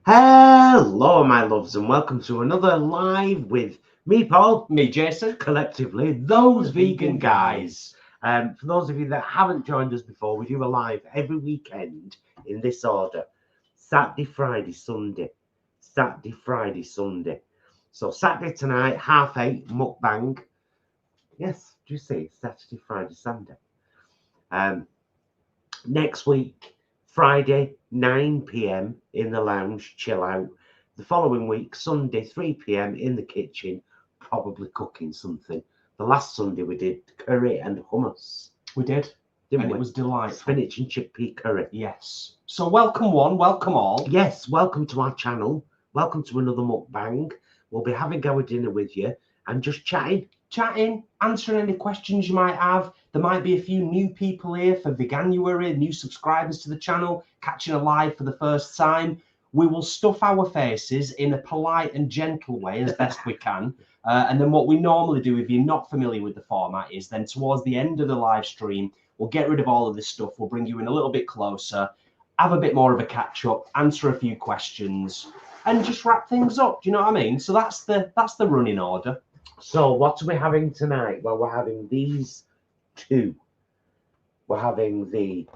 Hello, my loves, and welcome to another live with me, Paul, me, Jason, collectively, those vegan guys. For those of you that haven't joined us before, we do a live every weekend in this order: Saturday, Friday, Sunday. Saturday, Friday, Sunday. So Saturday tonight, 8:30, mukbang. Yes, do you see? Saturday, Friday, Sunday. Next week, Friday, 9 p.m. in the lounge, chill out. The following week, Sunday, 3 p.m. in the kitchen, probably cooking something. The last Sunday we did curry and hummus. We did, didn't and we? It was delightful. Spinach and chickpea curry. Yes. So welcome one, welcome all. Yes, welcome to our channel. Welcome to another mukbang. We'll be having our dinner with you and just chatting, answering any questions you might have. There might be a few new people here for Veganuary, new subscribers to the channel, catching a live for the first time. We will stuff our faces in a polite and gentle way as best we can. And then what we normally do, if you're not familiar with the format, is then towards the end of the live stream, we'll get rid of all of this stuff. We'll bring you in a little bit closer, have a bit more of a catch up, answer a few questions, and just wrap things up. Do you know what I mean? So that's the running order. So what are we having tonight? Well, we're having these two. We're having the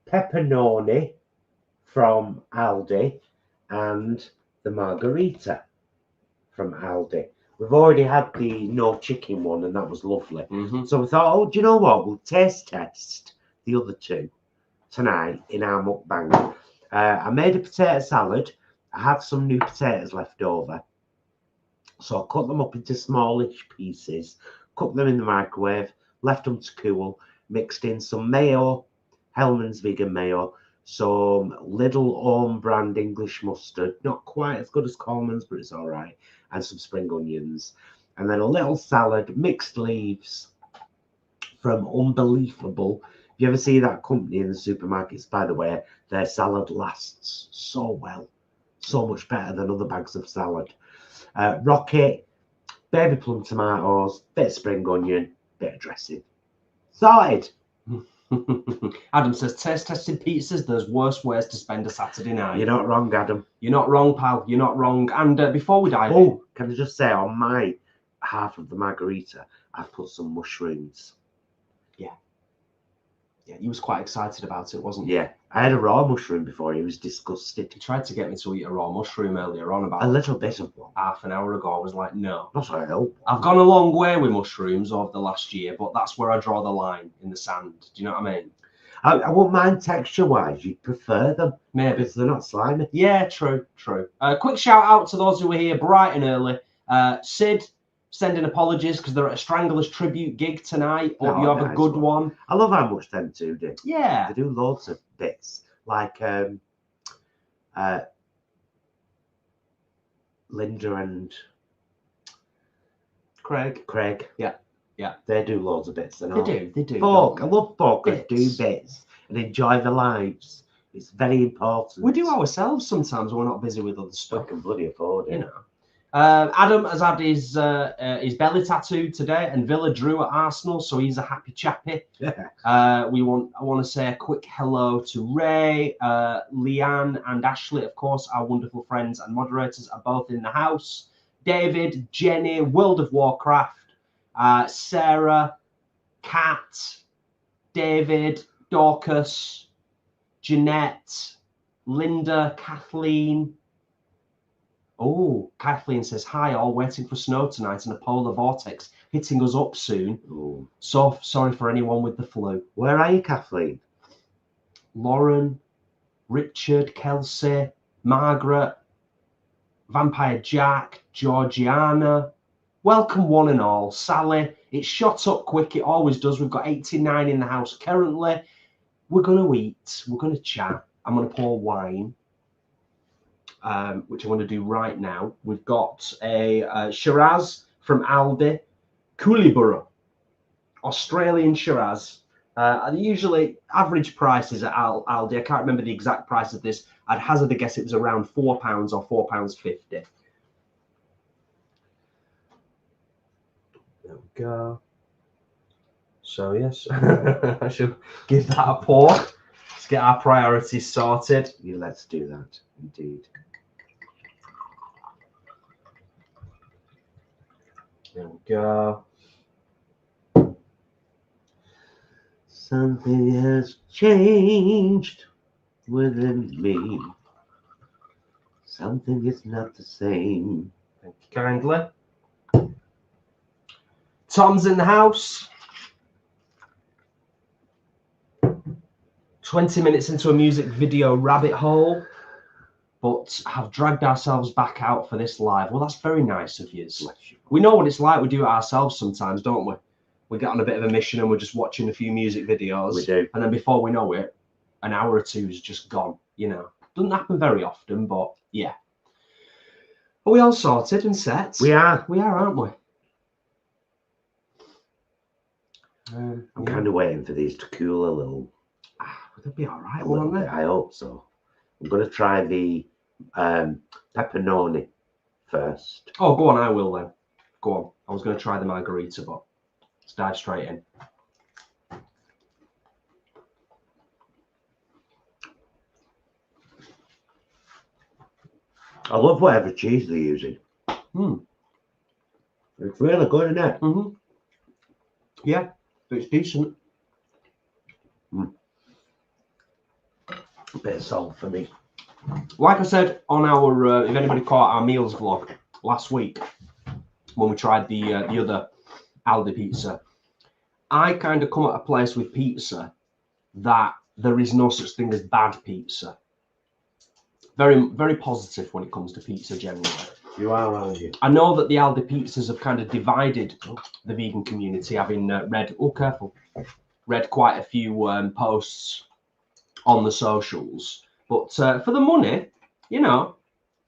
Pepper-No-Ni from Aldi and the Margherita from Aldi. We've already had the no chicken one, and that was lovely. So we thought, oh, do you know what? We'll taste test the other two tonight in our mukbang. I made a potato salad. I have some new potatoes left over. So I cut them up into smallish pieces, cooked them in the microwave, left them to cool, mixed in some mayo, Hellman's vegan mayo, some Lidl own brand English mustard, not quite as good as Coleman's, but it's all right, and some spring onions. And then a little salad, mixed leaves from Unbelievable. If you ever see that company in the supermarkets, by the way, their salad lasts so well, so much better than other bags of salad. Rocket, baby plum tomatoes, bit of spring onion, bit of dressing. Sorted. Adam says, taste testing pizzas, there's worse ways to spend a Saturday night. You're not wrong, Adam. You're not wrong, pal. You're not wrong. And before we dive in, can I just say, on my half of the margarita, I've put some mushrooms. Yeah, he was quite excited about it, wasn't he? Yeah, I had a raw mushroom before. He was disgusted. He tried to get me to eat a raw mushroom earlier on, about a little bit of one. Half an hour ago. I was like, no. That's what I hope. I've gone a long way with mushrooms over the last year, but that's where I draw the line in the sand. Do you know what I mean? I wouldn't mind texture-wise. You'd prefer them. Maybe. Because they're not slimy. Yeah, true. Quick shout out to those who were here bright and early. Sid, sending apologies because they're at a Stranglers tribute gig tonight. Hope you have a good one. I love how much them two do. Yeah. They do loads of bits. Like Linda and Craig. Yeah. They do loads of bits. They do. Folk. I love folk that do bits and enjoy their lives. It's very important. We do ourselves sometimes when we're not busy with other stuff. I can bloody afford it. You know. Adam has had his belly tattooed today, and Villa drew at Arsenal, so he's a happy chappy. Yeah. I want to say a quick hello to Ray, Leanne, and Ashley. Of course, our wonderful friends and moderators are both in the house. David, Jenny, World of Warcraft, Sarah, Kat, David, Dorcas, Jeanette, Linda, Kathleen. Oh, Kathleen says, hi, all waiting for snow tonight and a polar vortex hitting us up soon. Ooh. So sorry for anyone with the flu. Where are you, Kathleen? Lauren, Richard, Kelsey, Margaret, Vampire Jack, Georgiana. Welcome one and all. Sally, it shot up quick. It always does. We've got 89 in the house currently. We're going to eat. We're going to chat. I'm going to pour wine. Which I'm going to do right now. We've got a Shiraz from Aldi, Koolyburra, Australian Shiraz. Usually average prices at Aldi. I can't remember the exact price of this. I'd hazard a guess it was around £4 or £4.50. There we go. So yes, I should give that a pour. Let's get our priorities sorted. Yeah, let's do that. Indeed. There we go. Something has changed within me. Something is not the same. Thank you kindly. Tom's in the house. 20 minutes into a music video rabbit hole, but have dragged ourselves back out for this live. Well, that's very nice of you. We know what it's like. We do it ourselves sometimes, don't we? We get on a bit of a mission and we're just watching a few music videos. We do. And then before we know it, an hour or two is just gone, you know. Doesn't happen very often, but yeah. Are we all sorted and set? We are. We are, aren't we? I'm kind of waiting for these to cool a little. They'll be all right, won't they? I hope so. I'm going to try the Pepper-No-Ni first. Oh, go on, I will then. Go on. I was going to try the Margherita, but let's dive straight in. I love whatever cheese they're using. It's really good, isn't it? Yeah, it's decent. A bit of salt for me. Like I said on our, if anybody caught our meals vlog last week, when we tried the other Aldi pizza, I kind of come at a place with pizza that there is no such thing as bad pizza. Very, very positive when it comes to pizza generally. You are, aren't you? I know that the Aldi pizzas have kind of divided the vegan community, having read quite a few posts on the socials. But for the money, you know,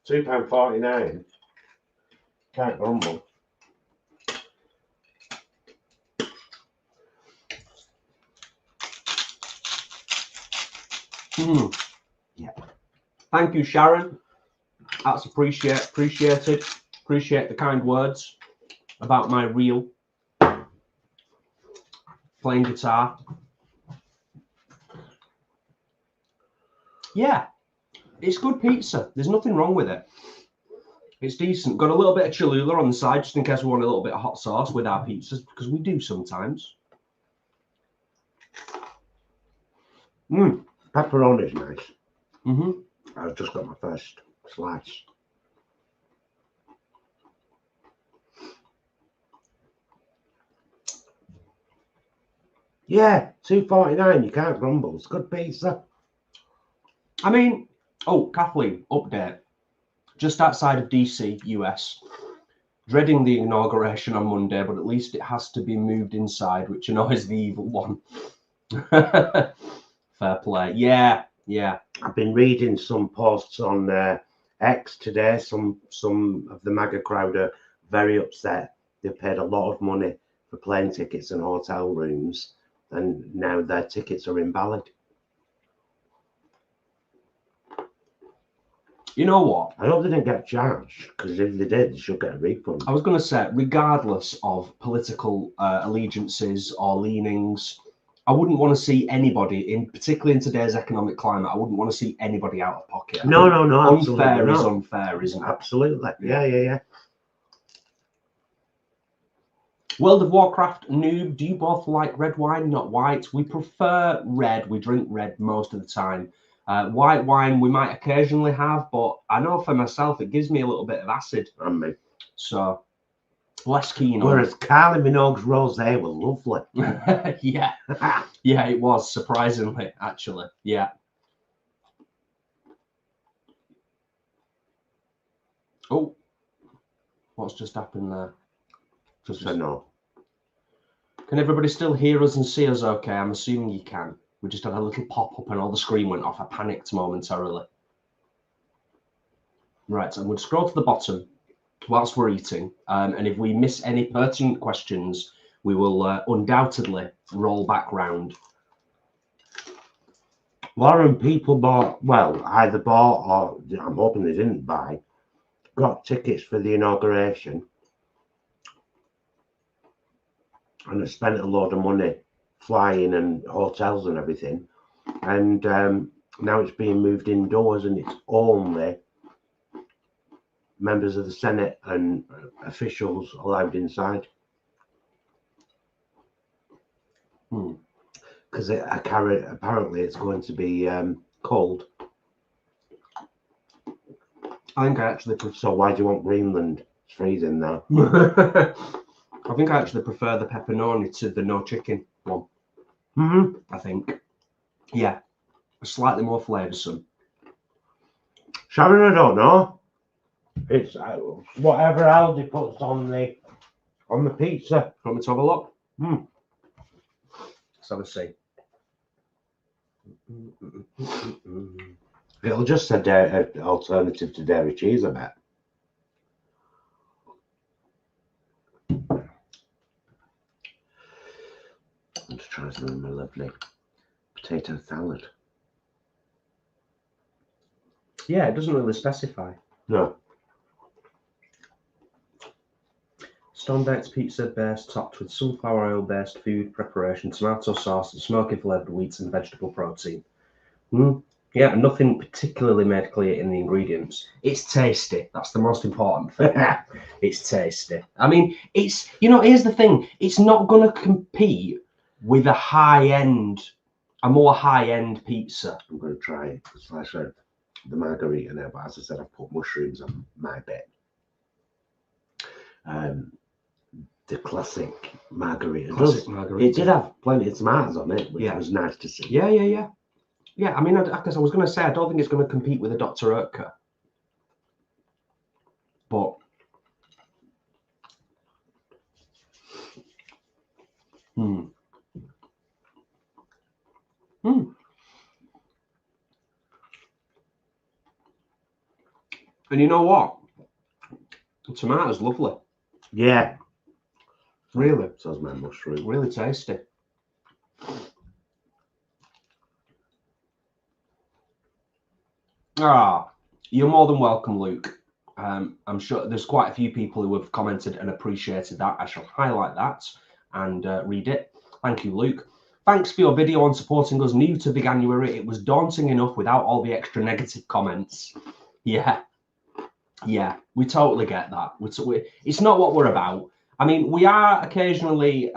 £2.49. Can't grumble. Yeah. Thank you, Sharon. That's appreciated. Appreciate the kind words about my reel playing guitar. Yeah, it's good pizza. There's nothing wrong with it. It's decent. Got a little bit of Cholula on the side just in case we want a little bit of hot sauce with our pizzas, because we do sometimes. Pepperoni is nice. I've just got my first slice. Yeah, £2.49. You can't grumble. It's good pizza. I mean, oh, Kathleen, update. Just outside of DC, US. Dreading the inauguration on Monday, but at least it has to be moved inside, which annoys the evil one. Fair play. Yeah. I've been reading some posts on X today. Some of the MAGA crowd are very upset. They've paid a lot of money for plane tickets and hotel rooms, and now their tickets are invalid. You know what? I hope they didn't get charged, because if they did, they should get a refund. I was going to say, regardless of political allegiances or leanings, I wouldn't want to see anybody, particularly in today's economic climate, I wouldn't want to see anybody out of pocket. No, unfair is unfair, isn't it? Absolutely. Yeah. World of Warcraft noob, do you both like red wine, not white? We prefer red. We drink red most of the time. White wine we might occasionally have, but I know for myself it gives me a little bit of acid. And me. So less keen on. Whereas Kylie Minogue's rosé was lovely. Yeah. Yeah, it was, surprisingly, actually. Yeah. Oh, what's just happened there? Just a no. Can everybody still hear us and see us okay? I'm assuming you can. We just had a little pop-up and all the screen went off. I panicked momentarily. Right, so I'm going to scroll to the bottom whilst we're eating. And if we miss any pertinent questions, we will undoubtedly roll back round. Lauren, people either bought or I'm hoping they didn't buy, got tickets for the inauguration and have spent a load of money flying and hotels and everything, and now it's being moved indoors, and it's only members of the Senate and officials allowed inside. Because apparently it's going to be cold. I think I actually prefer. So why do you want Greenland? It's freezing now. I think I actually prefer the pepperoni to the no chicken one. I think, yeah, slightly more flavoursome. Sharon, I don't know. It's whatever Aldi puts on the pizza. Want me to have a look? Let's have a see. It'll just say an alternative to dairy cheese, I bet. I'm just trying some of my lovely potato salad. Yeah, it doesn't really specify. No. Stone-baked pizza base topped with sunflower oil-based food preparation, tomato sauce, and smoky flavoured wheat and vegetable protein. Yeah, nothing particularly made clear in the ingredients. It's tasty. That's the most important thing. It's tasty. I mean, it's, here's the thing. It's not going to compete with a more high-end pizza. I'm going to try a slice of the margherita now, but as I said, I've put mushrooms on my bit. The classic margherita. It did have plenty of tomatoes on it, which was nice to see. Yeah. Yeah, I mean, because I was going to say, I don't think it's going to compete with a ActorReactor. But and you know what? The tomato's lovely. Yeah. Really? So's my mushroom. Really tasty. You're more than welcome, Luke. I'm sure there's quite a few people who have commented and appreciated that. I shall highlight that and read it. Thank you, Luke. Thanks for your video on supporting us new to Veganuary. It was daunting enough without all the extra negative comments. Yeah, we totally get that. It's not what we're about. I mean, we are occasionally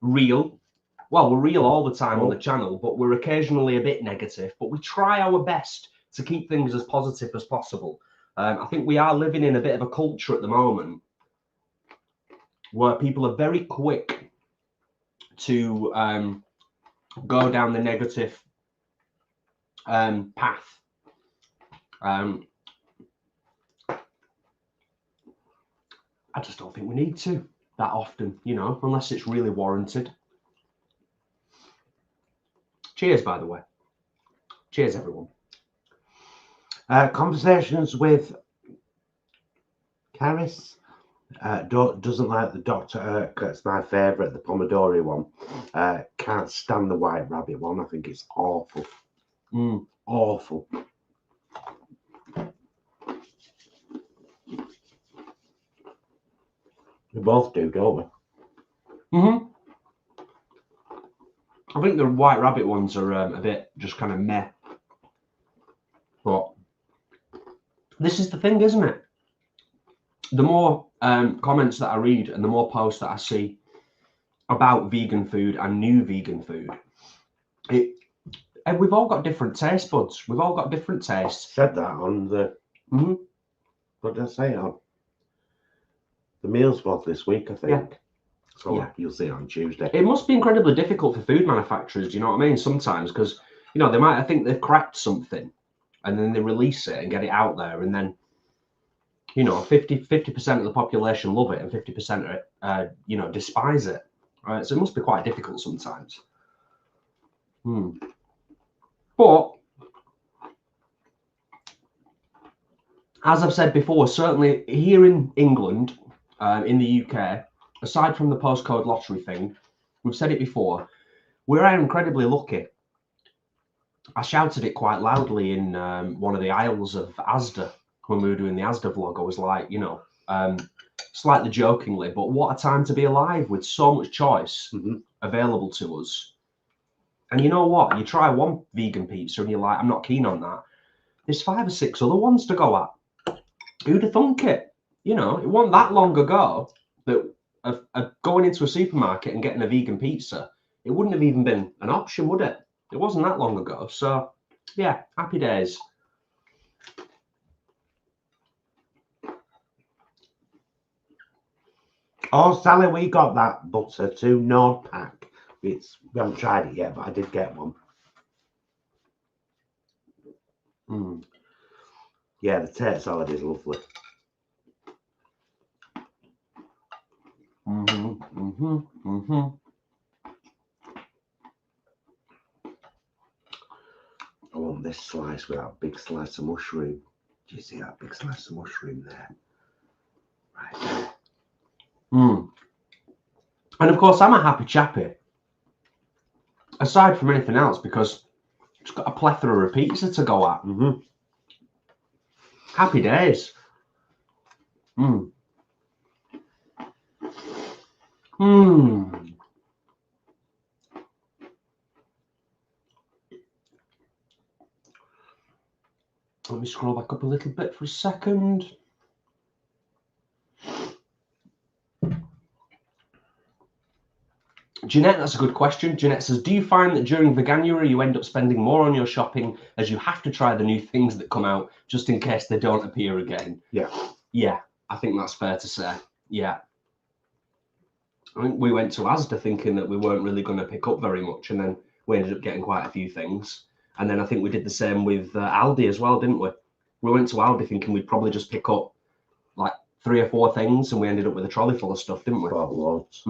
real. Well, we're real all the time on the channel, but we're occasionally a bit negative. But we try our best to keep things as positive as possible. I think we are living in a bit of a culture at the moment where people are very quick to go down the negative path. I just don't think we need to that often, unless it's really warranted. Cheers, by the way. Cheers, everyone. Conversations with Caris. Doesn't like the ActorReactor. It's my favourite, the Pomodori one. Can't stand the White Rabbit one. I think it's awful. Awful. We both do, don't we? I think the White Rabbit ones are a bit just kind of meh. But this is the thing, isn't it? The more comments that I read and the more posts that I see about vegan food and new vegan food, and we've all got different taste buds. We've all got different tastes. Said that on the what did I say on the meals vlog this week, I think. So you'll see it on Tuesday. It must be incredibly difficult for food manufacturers, do you know what I mean? Sometimes, because they might think they've cracked something and then they release it and get it out there, and then 50% of the population love it and 50% despise it. Right? So it must be quite difficult sometimes. But as I've said before, certainly here in England, in the UK, aside from the postcode lottery thing, we've said it before, we're incredibly lucky. I shouted it quite loudly in one of the aisles of Asda when we were doing the Asda vlog. I was like, slightly jokingly, but what a time to be alive with so much choice available to us. And you know what? You try one vegan pizza and you're like, I'm not keen on that. There's 5 or 6 other ones to go at. Who'd have thunk it? You know, it wasn't that long ago that going into a supermarket and getting a vegan pizza, it wouldn't have even been an option, would it? It wasn't that long ago. So, yeah, happy days. Oh, Sally, we got that butter 2 Nord pack. We haven't tried it yet, but I did get one. Yeah, the tater salad is lovely. I want this slice with that big slice of mushroom. Do you see that big slice of mushroom there? Right there. And of course, I'm a happy chappy. Aside from anything else, because it's got a plethora of pizza to go at. Happy days. Let me scroll back up a little bit for a second. Jeanette, that's a good question. Jeanette says, do you find that during Veganuary you end up spending more on your shopping as you have to try the new things that come out just in case they don't appear again? Yeah, I think that's fair to say. Yeah. I think we went to Asda thinking that we weren't really going to pick up very much, and then we ended up getting quite a few things. And then I think we did the same with Aldi as well, didn't we? We went to Aldi thinking we'd probably just pick up like 3 or 4 things, and we ended up with a trolley full of stuff, didn't we? Quite loads.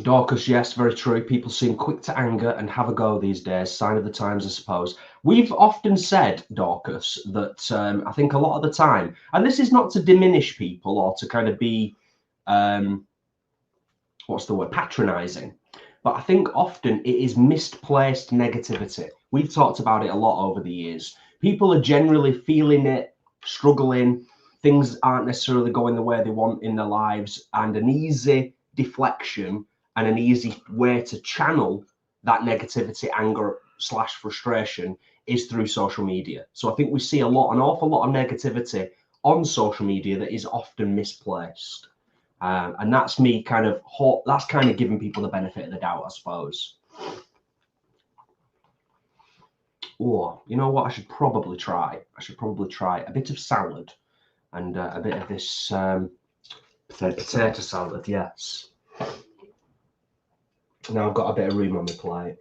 Dorcas, yes, very true. People seem quick to anger and have a go these days. Sign of the times, I suppose. We've often said, Dorcas, that I think a lot of the time, and this is not to diminish people or to kind of be, what's the word, patronizing, but I think often it is misplaced negativity. We've talked about it a lot over the years. People are generally feeling it, struggling. Things aren't necessarily going the way they want in their lives, and an easy deflection and an easy way to channel that negativity, anger / frustration is through social media. So I think we see an awful lot of negativity on social media that is often misplaced. And that's me that's kind of giving people the benefit of the doubt, I suppose. Or, you know what I should probably try? I should probably try a bit of salad and a bit of this potato salad, yes. Now I've got a bit of room on my plate,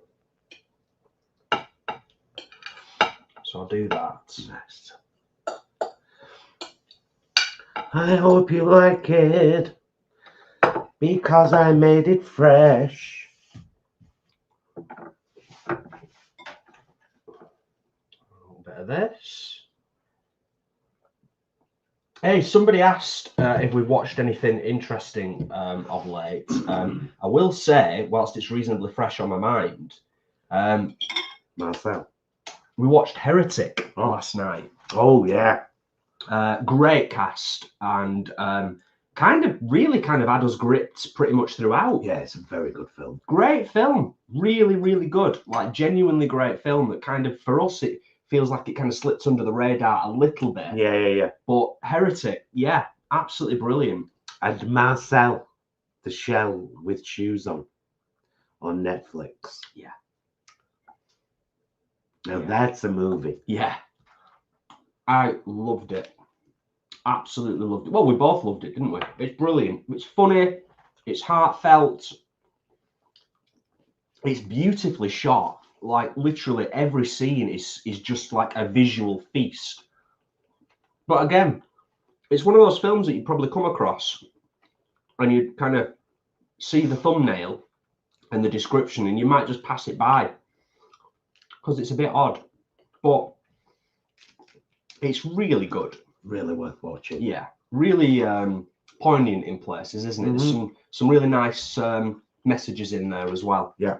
so I'll do that. Nice. I hope you like it because I made it fresh. A little bit of this. Hey, somebody asked if we've watched anything interesting of late. I will say, whilst it's reasonably fresh on my mind, Marcel, we watched Heretic last night. Oh, yeah. Great cast, and kind of had us gripped pretty much throughout. Yeah, it's a very good film. Great film. Really, really good. Like, genuinely great film that kind of, for us, it feels like it kind of slips under the radar a little bit. Yeah. But Heretic, yeah, absolutely brilliant. And Marcel, the shell with shoes on Netflix. Yeah. Now that's a movie. Yeah. I loved it. Absolutely loved it. Well, we both loved it, didn't we? It's brilliant. It's funny. It's heartfelt. It's beautifully shot. Like, literally every scene is just like a visual feast. But again, it's one of those films that you probably come across and you kind of see the thumbnail and the description and you might just pass it by because it's a bit odd. But it's really good. Really worth watching. Yeah. Really poignant in places, isn't it? There's some really nice messages in there as well. Yeah.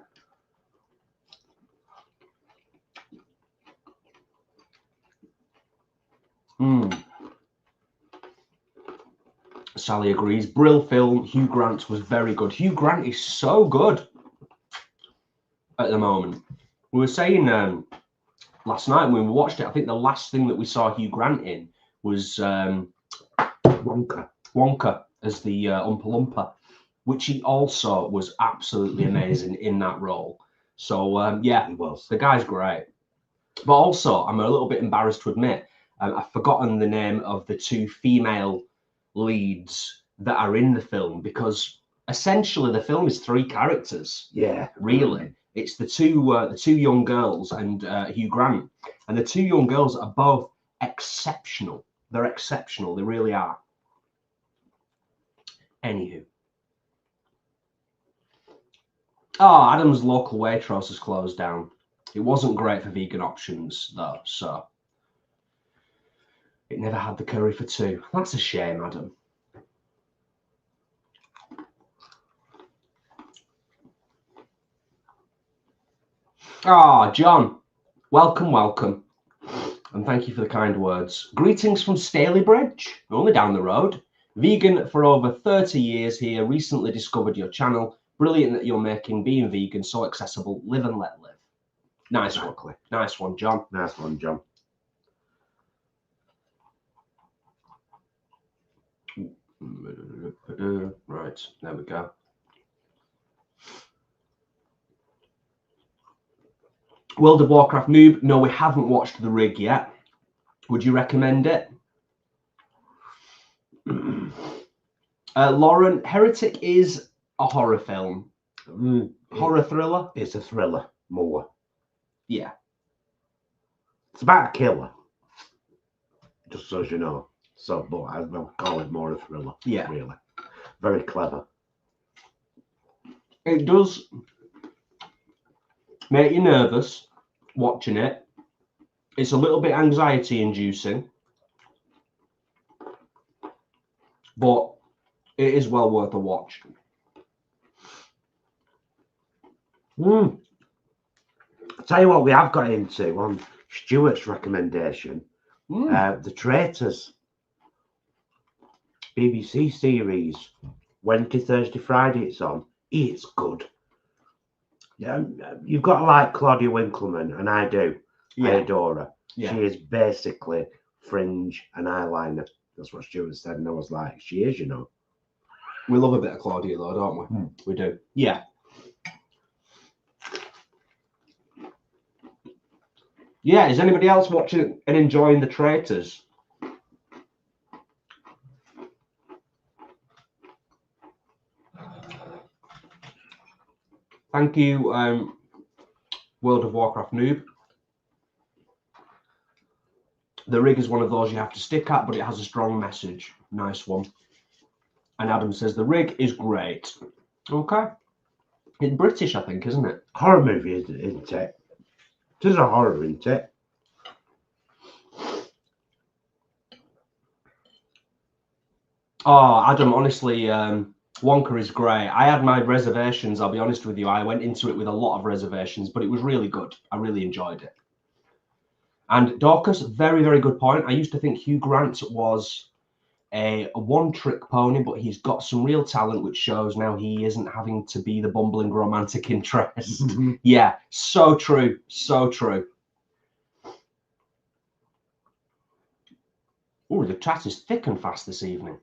Sally agrees. Brill film. Hugh Grant was very good. Hugh Grant is so good at the moment. We were saying last night when we watched it, I think the last thing that we saw Hugh Grant in was Wonka. Wonka as the Oompa Loompa, which he also was absolutely amazing in that role. So yeah, He was. the guy's great. But also, I'm a little bit embarrassed to admit, I've forgotten the name of the two female leads that are in the film, because essentially the film is three characters. Yeah. Really. It's the two young girls and Hugh Grant. And the two young girls are both exceptional. They're exceptional. They really are. Anywho. Oh, Adam's local Waitrose has closed down. It wasn't great for vegan options, though, so it never had the curry for two. That's a shame, Adam. Ah, John, welcome, welcome. And thank you for the kind words. Greetings from Stalybridge, only down the road. Vegan for over 30 years here. Recently discovered your channel. Brilliant that you're making being vegan so accessible. Live and let live. Nice one. Nice one, John. Nice one, John. Right, there we go. World of Warcraft noob. No, we haven't watched The Rig yet. Would you recommend it? Lauren, Heretic is a horror film. Horror thriller? It's a thriller, more. Yeah. It's about a killer. Just so you know. So, but I will call it more a thriller. Yeah. Really. Very clever. It does make you nervous watching it. It's a little bit anxiety inducing, but it is well worth a watch. I'll tell you what we have got into on Stuart's recommendation. The Traitors BBC series. Wednesday, Thursday, Friday it's on. It's good. Yeah, you've got to like Claudia Winkleman, and I do. Yeah. I adore her. Yeah. She is basically fringe and eyeliner. That's what Stuart said, and I was like, she is, you know. We love a bit of Claudia, though, don't we? We do. Yeah. Yeah, is anybody else watching and enjoying The Traitors? Thank you, World of Warcraft noob. The Rig is one of those you have to stick at, but it has a strong message. Nice one. And Adam says The Rig is great. Okay. It's British, I think, isn't it? Horror movie, isn't it? It is a horror, isn't it? Oh, Adam, honestly, Wonka is great. I had my reservations, I'll be honest with you. I went into it with a lot of reservations, but it was really good. I really enjoyed it. And Dorcas, very, very good point. I used to think Hugh Grant was a one-trick pony, but he's got some real talent, which shows now he isn't having to be the bumbling romantic interest. Yeah, so true. So true. Oh, the chat is thick and fast this evening.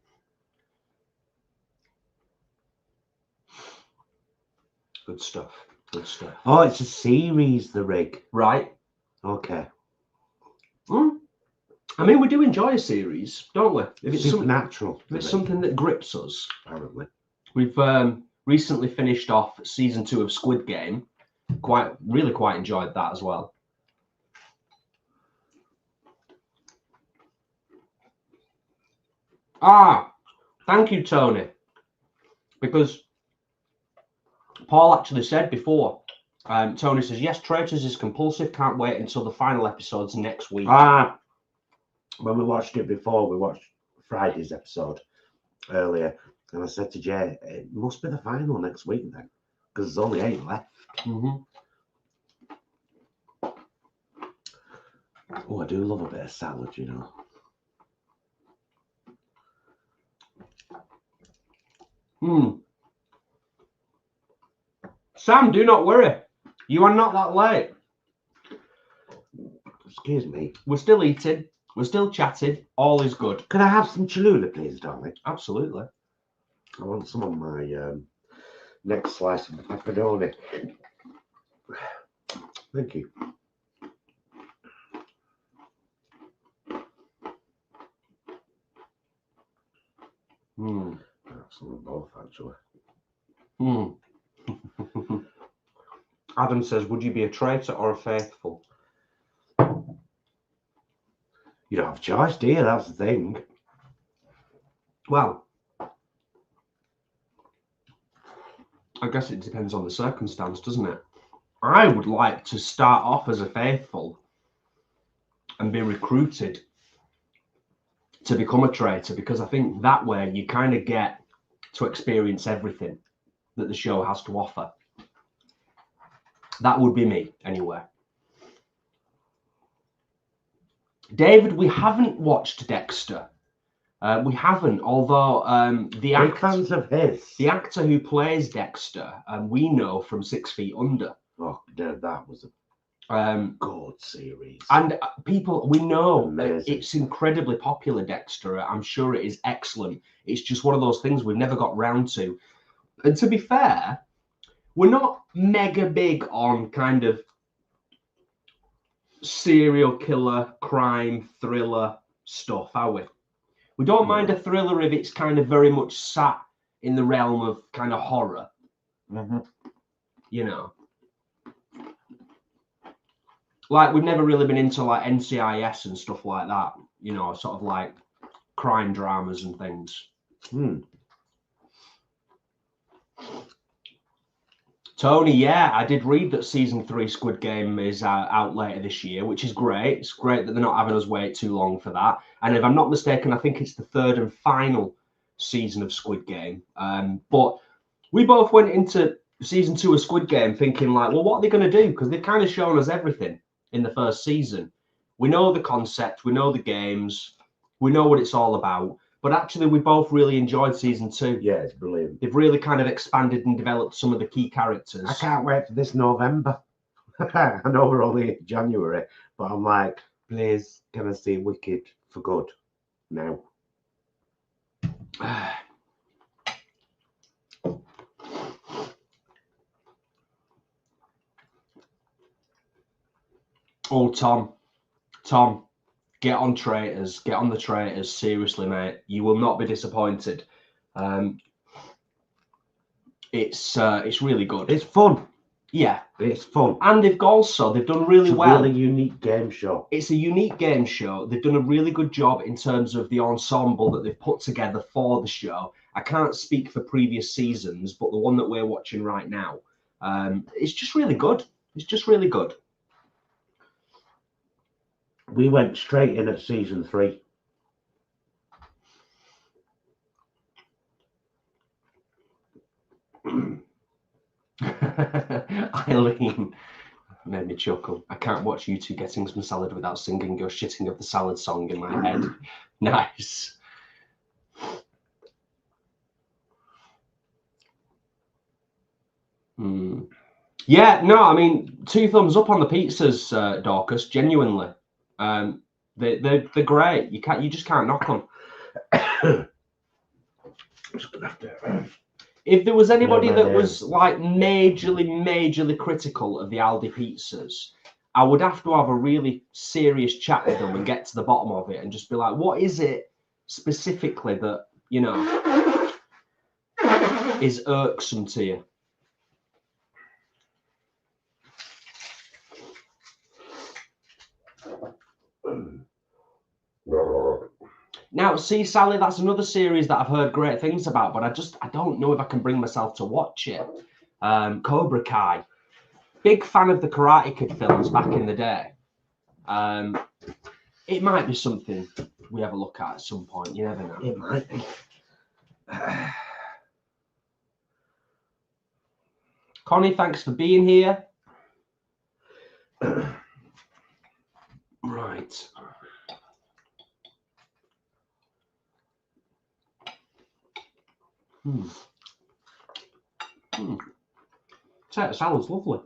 Good stuff. Good stuff. Oh, it's a series, The Rig. Right. Okay. I mean, we do enjoy a series, don't we? If it's supernatural. If it's something that grips us. Apparently. We've recently finished off season 2 of Squid Game. Really quite enjoyed that as well. Ah, thank you, Tony. Because Paul actually said before, Tony says, yes, Traitors is compulsive. Can't wait until the final episodes next week. Ah, when we watched it before, we watched Friday's episode earlier. And I said to Jay, it must be the final next week then, because there's only 8 left. Oh, I do love a bit of salad, you know. Sam, do not worry. You are not that late. Excuse me. We're still eating. We're still chatting. All is good. Can I have some Cholula, please, darling? Absolutely. I want some on my next slice of the pepperoni. Thank you. Some of both, actually. Adam says, would you be a traitor or a faithful? You don't have a choice, do you? That's the thing. Well, I guess it depends on the circumstance, doesn't it? I would like to start off as a faithful and be recruited to become a traitor, because I think that way you kind of get to experience everything that the show has to offer. That would be me, anyway. David, we haven't watched Dexter. We haven't, although the actor who plays Dexter, we know from 6 Feet Under. Oh, that was a good series. And people, we know it's incredibly popular, Dexter. I'm sure it is excellent. It's just one of those things we've never got round to. And to be fair, we're not mega big on kind of serial killer, crime, thriller stuff, are we? We don't mind a thriller if it's kind of very much sat in the realm of kind of horror. You know. Like, we've never really been into like NCIS and stuff like that. You know, sort of like crime dramas and things. Tony, yeah, I did read that season 3 Squid Game is out later this year, which is great. It's great that they're not having us wait too long for that. And if I'm not mistaken, I think it's the 3rd and final season of Squid Game. But we both went into season 2 of Squid Game thinking like, well, what are they going to do? Because they've kind of shown us everything in the first season. We know the concept, we know the games, we know what it's all about. But actually, we both really enjoyed season 2. Yeah, it's brilliant. They've really kind of expanded and developed some of the key characters. I can't wait for this November. I know we're only in January, but I'm like, please, can I see Wicked for good now? Oh, Tom, get on Traitors. Get on the Traitors. Seriously, mate. You will not be disappointed. It's really good. It's fun. Yeah. It's fun. And they've done really well. It's a really unique game show. It's a unique game show. They've done a really good job in terms of the ensemble that they've put together for the show. I can't speak for previous seasons, but the one that we're watching right now, it's just really good. It's just really good. We went straight in at season 3. Eileen made me chuckle. I can't watch you two getting some salad without singing your shitting of the salad song in my head. Nice. Yeah, no, I mean, 2 thumbs up on the pizzas, Dorcas. Genuinely, they're great. You just can't knock them. Just gonna have to. If there was anybody that was like majorly critical of the Aldi pizzas, I would have to have a really serious chat with them and get to the bottom of it and just be like, what is it specifically that, you know, is irksome to you? Now, see, Sally, that's another series that I've heard great things about, but I don't know if I can bring myself to watch it. Cobra Kai. Big fan of the Karate Kid films back in the day. It might be something we have a look at some point. You never know. It might be. Connie, thanks for being here. Right. Potato salad's lovely.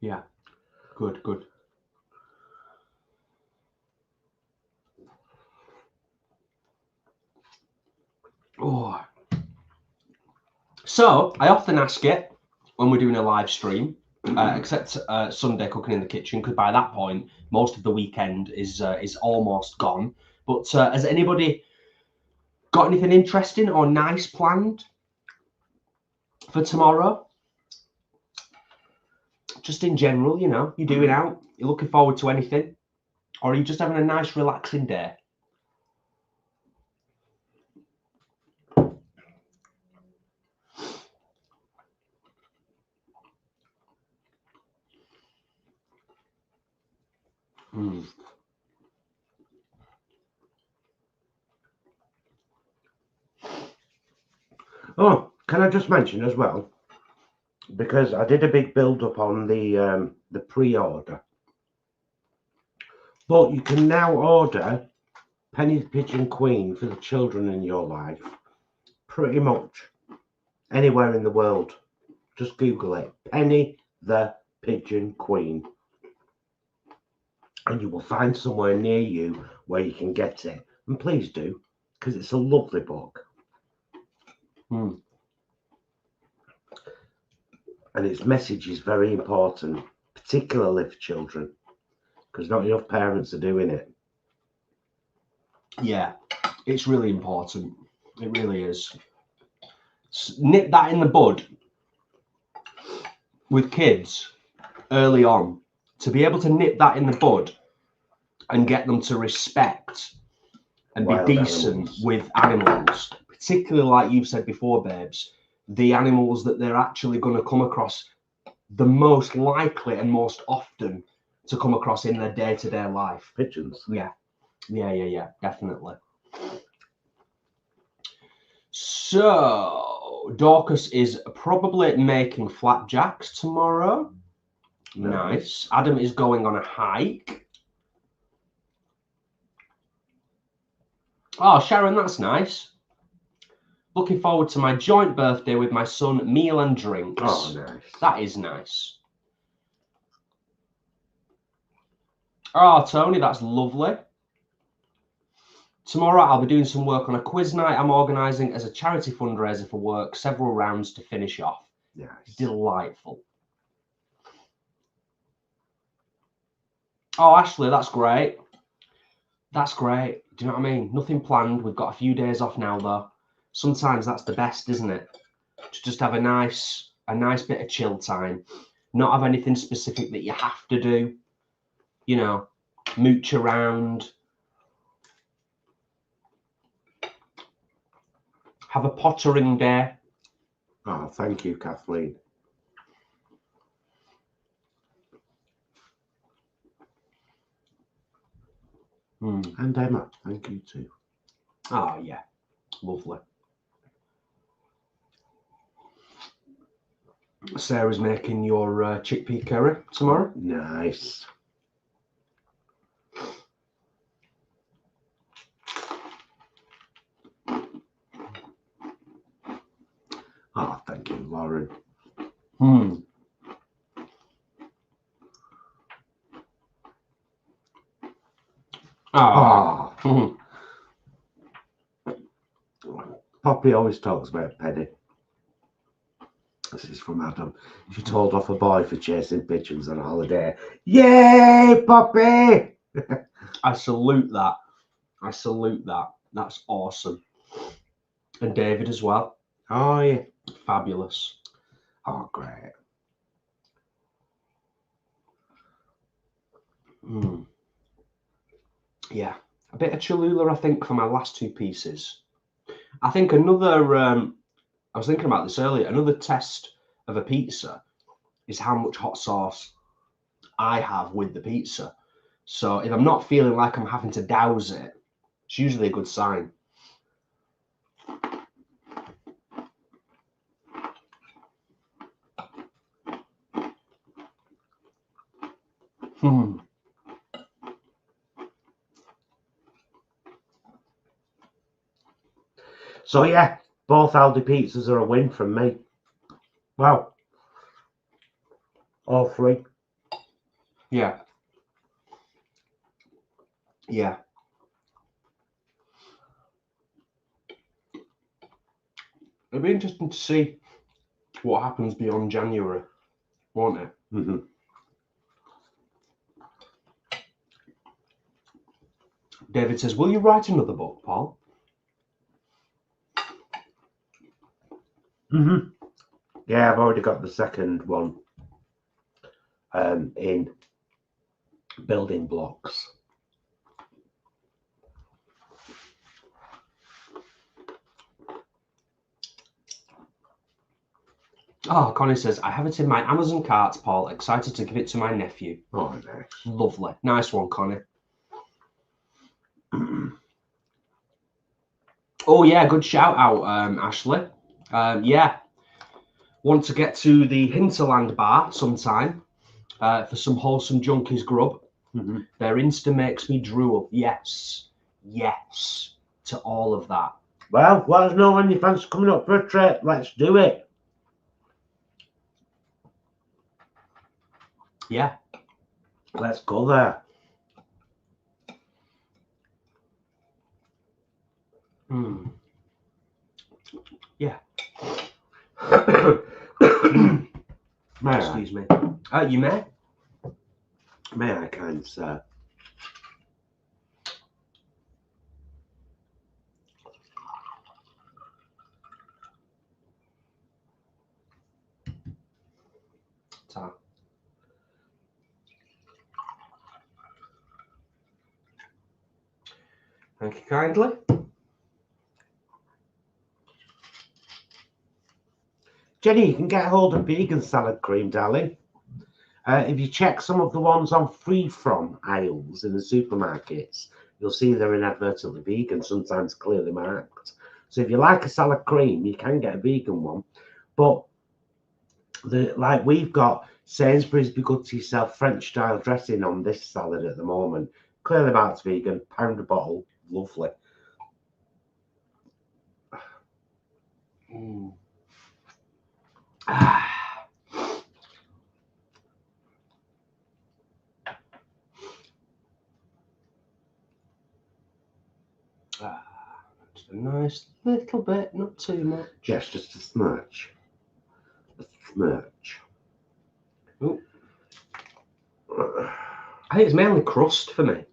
Yeah, good, good. Oh. So I often ask it when we're doing a live stream, except Sunday cooking in the kitchen, because by that point most of the weekend is almost gone. But has anybody got anything interesting or nice planned for tomorrow? Just in general, you know, you're doing out, you're looking forward to anything, or are you just having a nice relaxing day? Oh, can I just mention as well, because I did a big build up on the pre-order, but you can now order Penny the Pigeon Queen for the children in your life pretty much anywhere in the world. Just Google it, Penny the Pigeon Queen, and you will find somewhere near you where you can get it. And please do, because it's a lovely book. And its message is very important, particularly for children, because not enough parents are doing it. Yeah, it's really important. It really is. Nip that in the bud with kids early on, to be able to nip that in the bud and get them to respect and be decent with animals, particularly like you've said before, babes, the animals that they're actually going to come across the most likely and most often to come across in their day-to-day life. Pigeons. Yeah, definitely. So Dorcas is probably making flapjacks tomorrow. Nice. Adam is going on a hike. Oh, Sharon, that's nice. Looking forward to my joint birthday with my son, meal and drinks. Oh, nice. That is nice. Oh, Tony, that's lovely. Tomorrow I'll be doing some work on a quiz night I'm organising as a charity fundraiser for work, several rounds to finish off. Nice. Delightful. Oh, Ashley, that's great. That's great. Do you know what I mean? Nothing planned. We've got a few days off now, though. Sometimes that's the best, isn't it? To just have a nice bit of chill time. Not have anything specific that you have to do. You know, mooch around. Have a pottering day. Oh, thank you, Kathleen. And Emma, thank you too. Oh, yeah. Lovely. Sarah's making your chickpea curry tomorrow. Nice. Oh, thank you, Lauren. Oh. Poppy always talks about Penny. This is from Adam. She told off a boy for chasing pigeons on holiday. Yay, Poppy! I salute that. I salute that. That's awesome. And David as well. Oh, yeah. Fabulous. Oh, great. Yeah. A bit of Cholula, I think, for my last two pieces. I think another, I was thinking about this earlier, another test of a pizza is how much hot sauce I have with the pizza. So if I'm not feeling like I'm having to douse it, it's usually a good sign. So yeah, both Aldi pizzas are a win from me. Wow. All three. Yeah. Yeah. It'll be interesting to see what happens beyond January, won't it? Mm-hmm. David says, will you write another book, Paul? Mm-hmm. Yeah, I've already got the second one in building blocks. Oh, Connie says, I have it in my Amazon cart, Paul. Excited to give it to my nephew. Oh, nice. Lovely. Nice one, Connie. Oh, yeah, good shout out, Ashley. Yeah, want to get to the Hinterland bar sometime for some wholesome junkies grub. Mm-hmm. Their Insta makes me drool. Yes, yes to all of that. Well, let us know when you fancy coming up for a trip. Let's do it. Yeah. Let's go there. Yeah. May Excuse me. You may. May I, kind sir? Ta. Thank you kindly. Jenny, you can get hold of vegan salad cream, darling. If you check some of the ones on free from aisles in the supermarkets, you'll see they're inadvertently vegan, sometimes clearly marked. So if you like a salad cream, you can get a vegan one. But like we've got Sainsbury's Be Good to Yourself French style dressing on this salad at the moment. Clearly marked vegan, pound a bottle, lovely. Just a nice little bit, not too much. Yes, just a smudge. A smudge. Ooh. I think it's mainly crust for me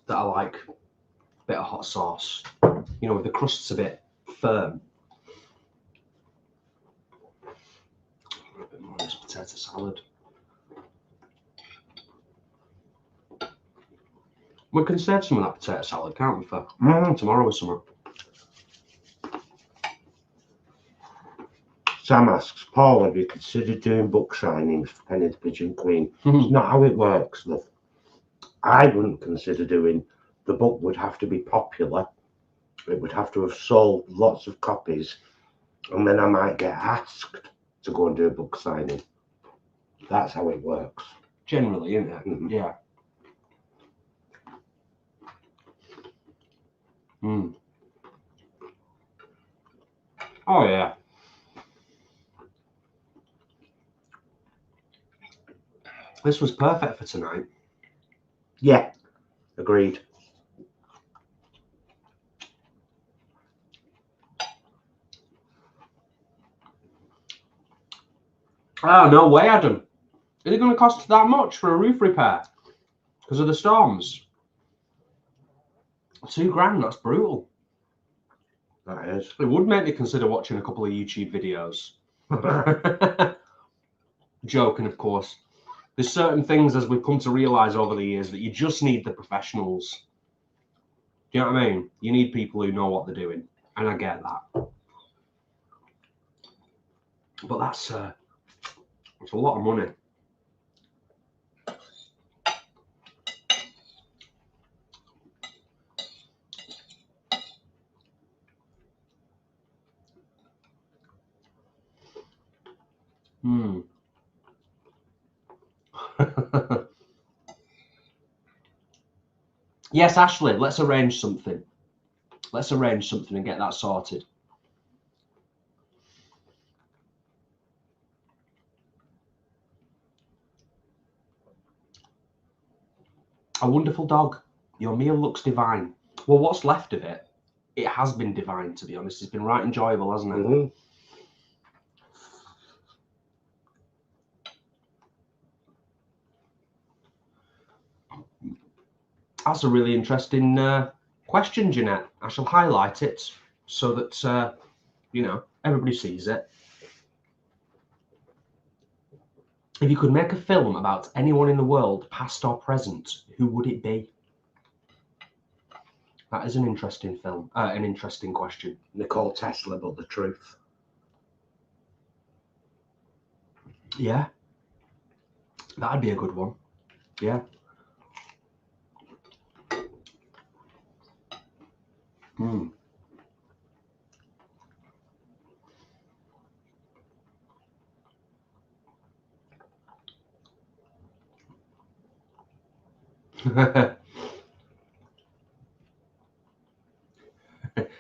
that I like. A bit of hot sauce. You know, the crust's a bit firm. A bit more of this potato salad. We can save some of that potato salad, can't we, for tomorrow or something? Sam asks, Paul, have you considered doing book signings for Penny the Pigeon Queen? It's not how it works, love. I wouldn't consider doing. The book would have to be popular. It would have to have sold lots of copies, and then I might get asked to go and do a book signing. That's how it works. Generally, isn't it? Mm-hmm. Yeah. Oh, yeah. This was perfect for tonight. Yeah, agreed. Oh, no way, Adam. Is it going to cost that much for a roof repair? Because of the storms? £2,000, that's brutal. That is. It would make me consider watching a couple of YouTube videos. Joking, of course. There's certain things, as we've come to realise over the years, that you just need the professionals. Do you know what I mean? You need people who know what they're doing. And I get that. But that's a lot of money. Yes, Ashley, let's arrange something. Let's arrange something and get that sorted. A wonderful dog. Your meal looks divine. Well, what's left of it? It has been divine, to be honest. It's been right enjoyable, hasn't it? That's a really interesting question, Jeanette. I shall highlight it so that, you know, everybody sees it. If you could make a film about anyone in the world, past or present, who would it be? That is an interesting film, an interesting question. Nicole Tesla, but the truth. Yeah, that'd be a good one. Yeah.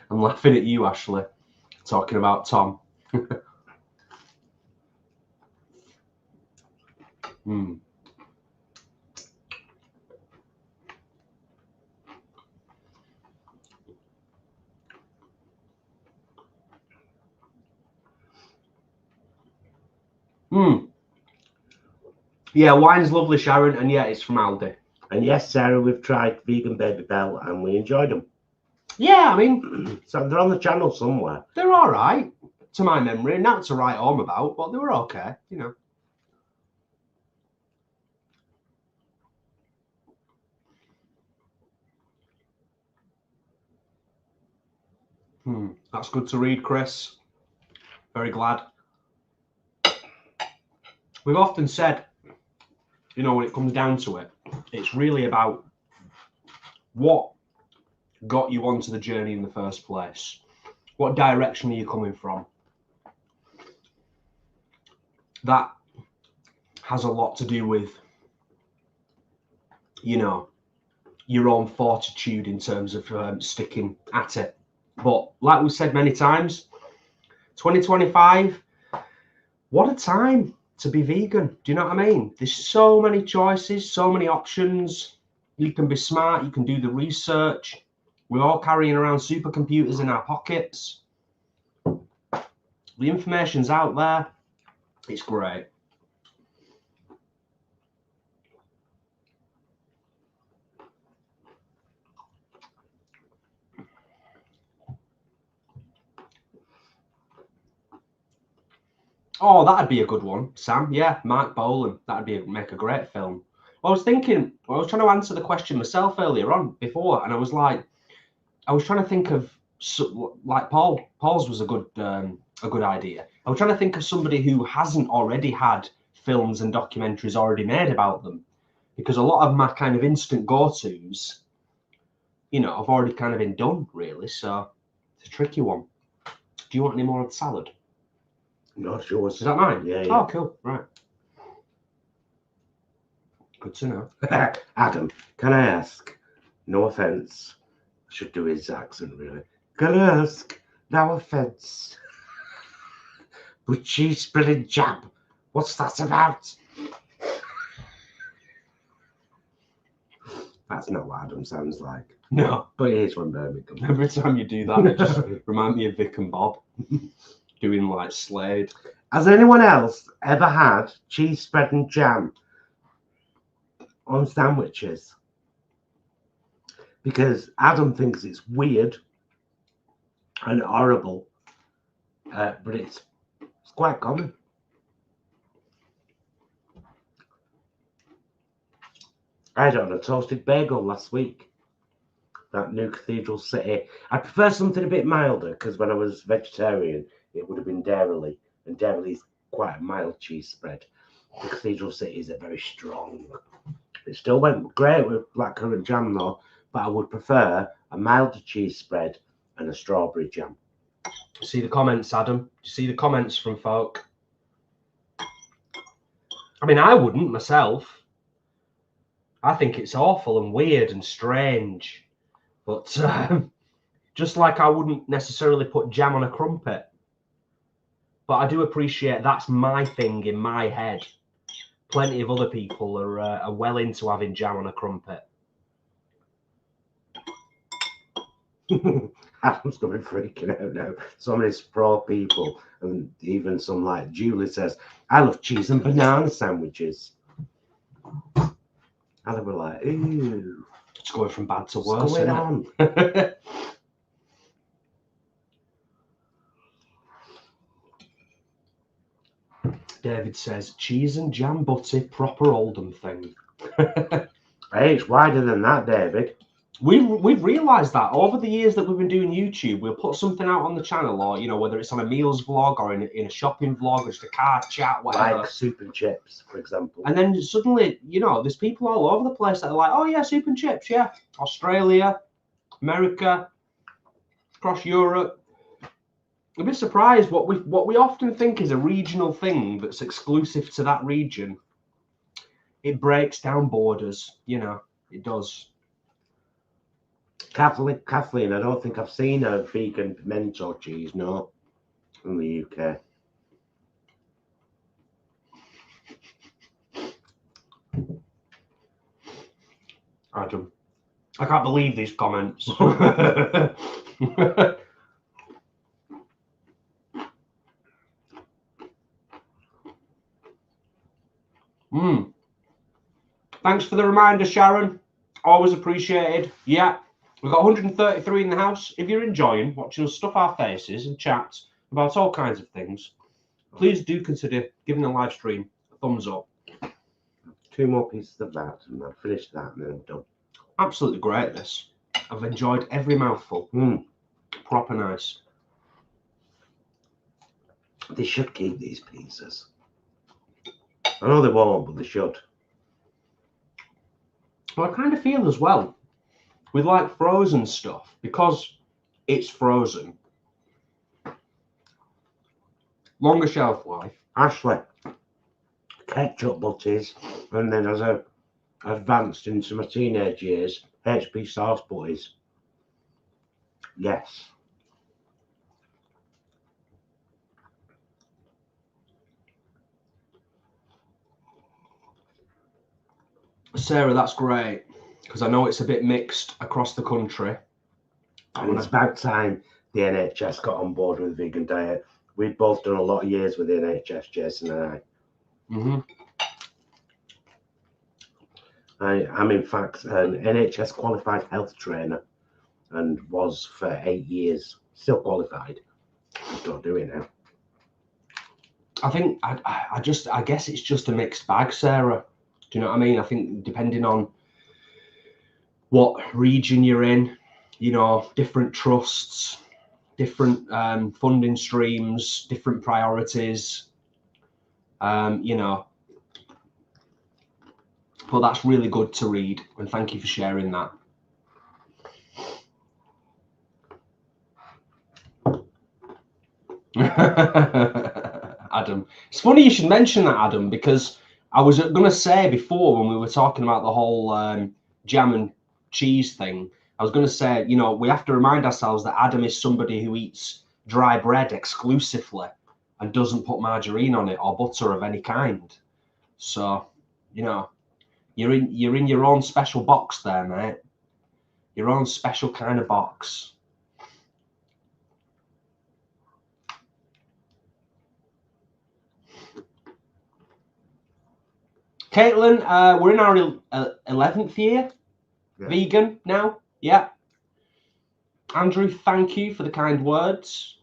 I'm laughing at you, Ashley, talking about Tom. Yeah, wine's lovely, Sharon, and yeah, it's from Aldi. And yes, Sarah, we've tried vegan Baby Bell and we enjoyed them. Yeah, I mean, so they're on the channel somewhere. They're all right, to my memory. Not to write home about, but they were okay, you know. That's good to read, Chris. Very glad. We've often said, you know, when it comes down to it, it's really about what got you onto the journey in the first place. What direction are you coming from? That has a lot to do with, you know, your own fortitude in terms of sticking at it. But like we've said many times, 2025, what a time to be vegan. Do you know what I mean? There's so many choices, so many options. You can be smart, you can do the research. We're all carrying around supercomputers in our pockets. The information's out there. It's great. Oh, that'd be a good one, Sam. Yeah, Mark Bolan. That'd make a great film. I was trying to answer the question myself earlier on before, and I was trying to think of like Paul's was a good idea. I was trying to think of somebody who hasn't already had films and documentaries already made about them, because a lot of my kind of instant go-tos, you know, have already kind of been done, really. So it's a tricky one. Do you want any more of the salad? No, sure. Is that mine? Yeah. Oh, cool. Right. Good to know. Adam, can I ask? No offense. I should do his accent, really. Can I ask? No offense. But cheese spread and jam. What's that about? That's not what Adam sounds like. No. But it is from Birmingham. Every time you do that, it just reminds me of Vic and Bob doing like Slade. Has anyone else ever had cheese spread and jam on sandwiches? Because Adam thinks it's weird and horrible, but it's quite common. I had it on a toasted bagel last week. That new Cathedral City. I prefer something a bit milder, because when I was vegetarian, it would have been Dairyly, and Dairyly is quite a mild cheese spread. The Cathedral City is a very strong. It still went great with blackcurrant jam though, but I would prefer a milder cheese spread and a strawberry jam. See the comments, Adam? Do you see the comments from folk? I mean, I wouldn't myself. I think it's awful and weird and strange, but Just like I wouldn't necessarily put jam on a crumpet. But I do appreciate that's my thing in my head. Plenty of other people are well into having jam on a crumpet. Adam's going freaking out now. So many pro people, and even some like Julie says, I love cheese and banana sandwiches. Adam were like, ooh. It's going from bad to worse. What's going on? David says, cheese and jam butty, proper Oldham thing. Hey, it's wider than that, David. We've realised that over the years that we've been doing YouTube, we'll put something out on the channel, or, you know, whether it's on a meals vlog or in a shopping vlog or just a car chat, whatever. Like soup and chips, for example. And then suddenly, you know, there's people all over the place that are like, oh yeah, soup and chips, yeah. Australia, America, across Europe. I'd be surprised what we often think is a regional thing that's exclusive to that region. It breaks down borders, you know, it does. Kathleen, I don't think I've seen a vegan pimento cheese, no, in the UK. Adam, I can't believe these comments. Thanks for the reminder, Sharon. Always appreciated. Yeah, we've got 133 in the house. If you're enjoying watching us stuff our faces and chat about all kinds of things, please do consider giving the live stream a thumbs up. 2 more pieces of that, and I'll finish that, and then I'm done. Absolutely great, this. I've enjoyed every mouthful. Proper nice. They should keep these pizzas. I know they won't, but they should. Well, I kind of feel as well, with like frozen stuff, because it's frozen, longer shelf life. Ashley, ketchup butties, and then as I advanced into my teenage years, HP sauce butties. Yes. Sarah, that's great, because I know it's a bit mixed across the country. And it's about time the NHS got on board with the vegan diet. We've both done a lot of years with the NHS, Jason and I. I'm in fact an NHS qualified health trainer and was for 8 years, still qualified. Don't do it now. I think I guess it's just a mixed bag, Sarah. Do you know what I mean? I think depending on what region you're in, you know, different trusts, different funding streams, different priorities, you know. But that's really good to read, and thank you for sharing that. Adam, it's funny you should mention that, Adam, because I was going to say before when we were talking about the whole jam and cheese thing, I was going to say, you know, we have to remind ourselves that Adam is somebody who eats dry bread exclusively and doesn't put margarine on it or butter of any kind. So, you know, you're in your own special box there, mate. Your own special kind of box. Caitlin, we're in our 11th year vegan now. Yeah. Andrew, thank you for the kind words.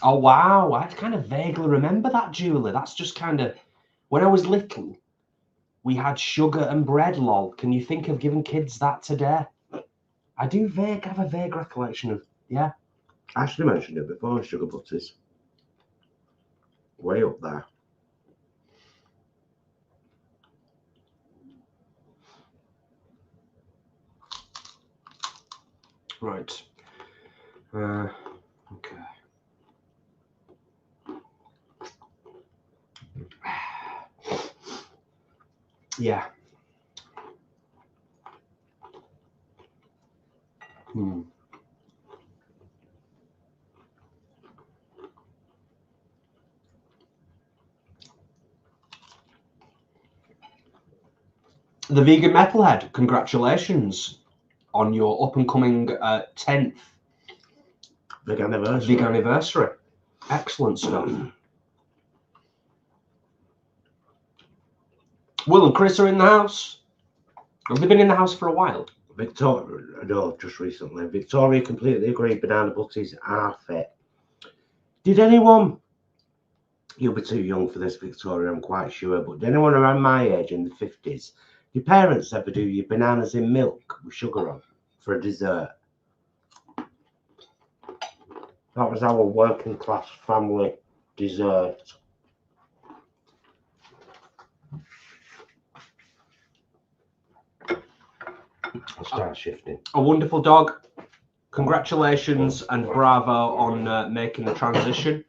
Oh, wow. I kind of vaguely remember that, Julie. That's just kind of, when I was little, we had sugar and bread, lol. Can you think of giving kids that today? I do have a vague recollection of, yeah. Ashley mentioned it before, sugar butties. Way up there. Right. Okay. Yeah. The Vegan Metalhead, congratulations on your up and coming 10th big anniversary. Big anniversary. Excellent stuff. Will and Chris are in the house. Have they been in the house for a while? Victoria, no, just recently. Victoria completely agreed. Banana butties are fit. Did anyone? You'll be too young for this, Victoria, I'm quite sure. But did anyone around my age in the 50s? Your parents ever do your bananas in milk with sugar on for a dessert? That was our working class family dessert. I'll start shifting. A wonderful dog. Congratulations and bravo on making the transition.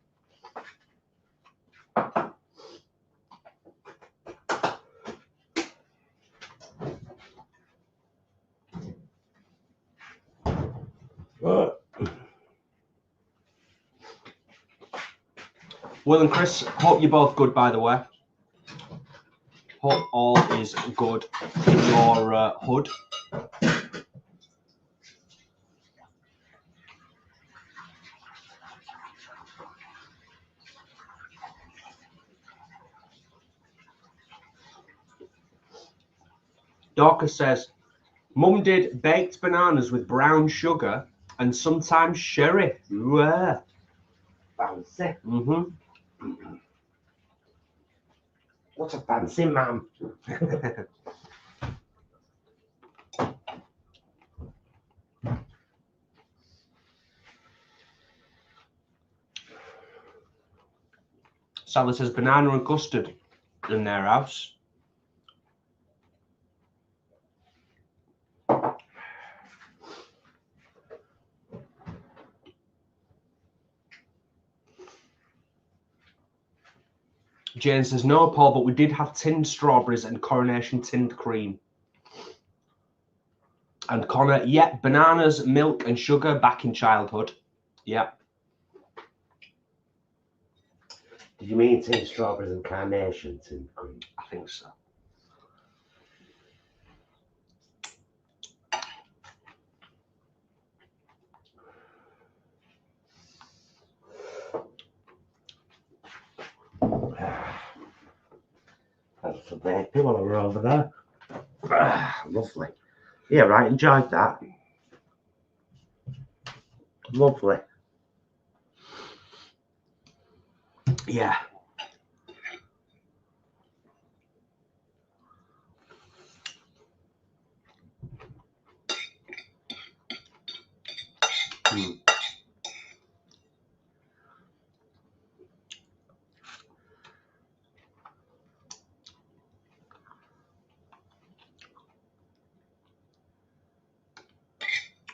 Will and Chris, hope you're both good, by the way. Hope all is good in your hood. Dorcas says, Mum did baked bananas with brown sugar and sometimes sherry. Yeah. Fancy. Mm-hmm. What a fancy man. Sally says banana and custard in their house. Jane says, no, Paul, but we did have tinned strawberries and Coronation tinned cream. And Connor, yeah, bananas, milk and sugar back in childhood. Yeah. Did you mean tinned strawberries and Carnation tinned cream? I think so. That's a baby while we're over there. Lovely. Yeah, right, enjoyed that. Lovely. Yeah.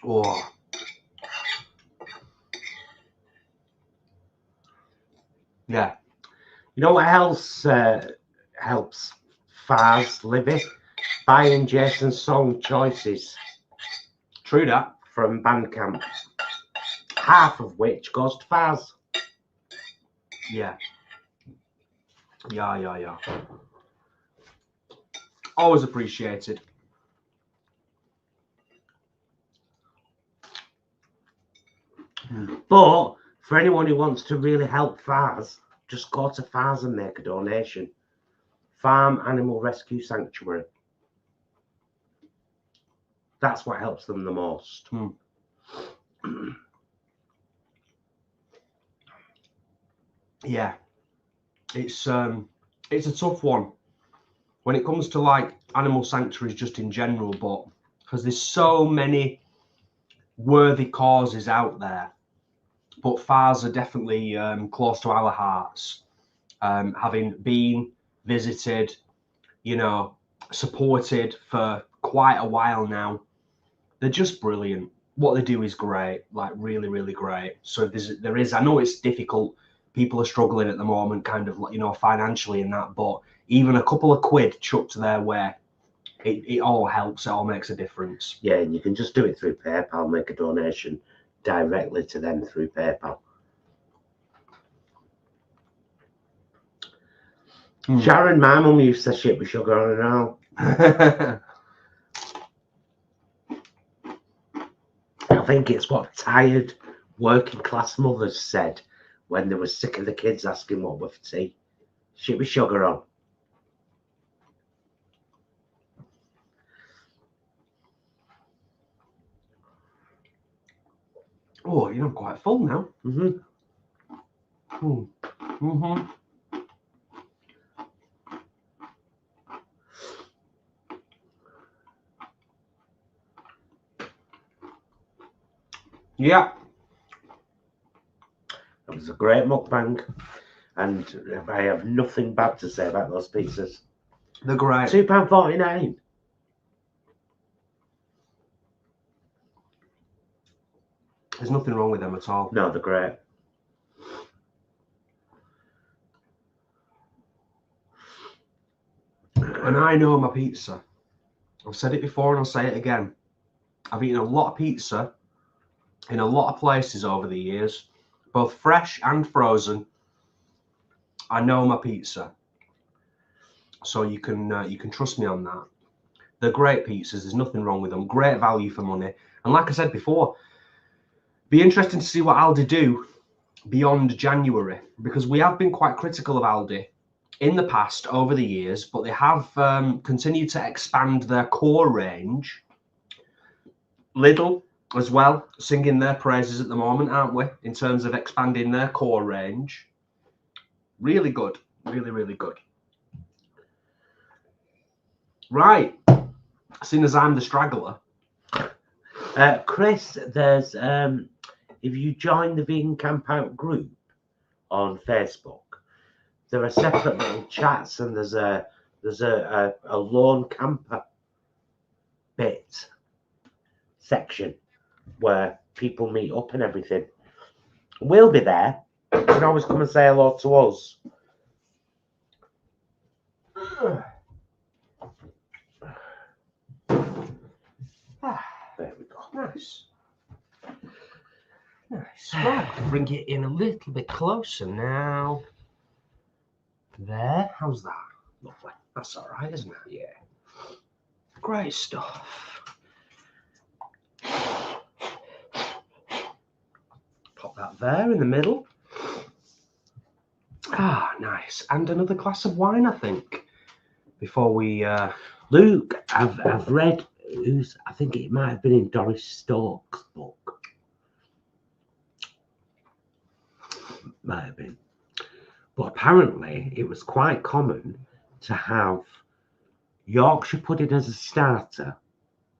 Oh. Yeah. You know what else helps Fars Livy? Buying Jason's song choices. True that. From Bandcamp. Half of which goes to Fars. Yeah. Yeah. Always appreciated. But for anyone who wants to really help Fars, just go to Fars and make a donation. Farm Animal Rescue Sanctuary. That's what helps them the most. Yeah. It's a tough one when it comes to like animal sanctuaries just in general, but because there's so many worthy causes out there. But Fars are definitely close to our hearts. Having been visited, you know, supported for quite a while now. They're just brilliant. What they do is great, like really, really great. So there is, I know it's difficult people are struggling at the moment, kind of, you know, financially and that. But even a couple of quid chucked their way, it all helps. It all makes a difference. Yeah, and you can just do it through PayPal, make a donation directly to them through PayPal. Sharon, my mum used to shit with sugar on it all. I think it's what tired working class mothers said when they were sick of the kids asking what were for tea. Shit with sugar on. Oh, you know, I'm quite full now. Yeah. It was a great mukbang, and I have nothing bad to say about those pizzas. They're great. £2.49. There's nothing wrong with them at all. No, they're great. And I know my pizza. I've said it before and I'll say it again. I've eaten a lot of pizza in a lot of places over the years, both fresh and frozen. I know my pizza, so you can trust me on that. They're great pizzas. There's nothing wrong with them. Great value for money. And like I said before, be interesting to see what Aldi do beyond January, because we have been quite critical of Aldi in the past over the years, but they have continued to expand their core range. Lidl as well, singing their praises at the moment, aren't we, in terms of expanding their core range. Really good. Really, really good. Right. Seeing as I'm the straggler. Chris, there's if you join the Vegan Camp Out group on Facebook, there are separate little chats, and there's a lone camper bit section where people meet up and everything. We'll be there. You can always come and say hello to us. There we go. Nice. Nice. Right, bring it in a little bit closer now. There. How's that? Lovely. That's all right, isn't it? Yeah. Great stuff. Pop that there in the middle. Ah, nice. And another glass of wine, I think, before we... Luke, I've read... I think it might have been in Doris Stokes' book. Might have been. But apparently it was quite common to have Yorkshire pudding as a starter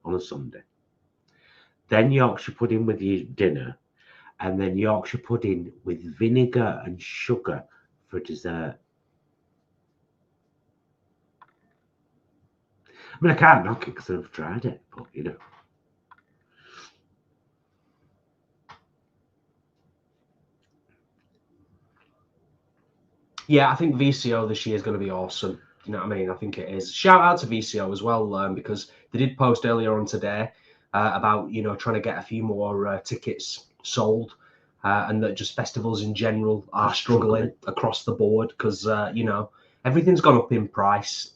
on a Sunday, then Yorkshire pudding with your dinner, and then Yorkshire pudding with vinegar and sugar for dessert. I mean, I can't knock it because I've tried it, but you know. Yeah, I think VCO this year is going to be awesome. You know what I mean? I think it is. Shout out to VCO as well, because they did post earlier on today about, you know, trying to get a few more tickets sold, and that just festivals in general are struggling across the board because, you know, everything's gone up in price.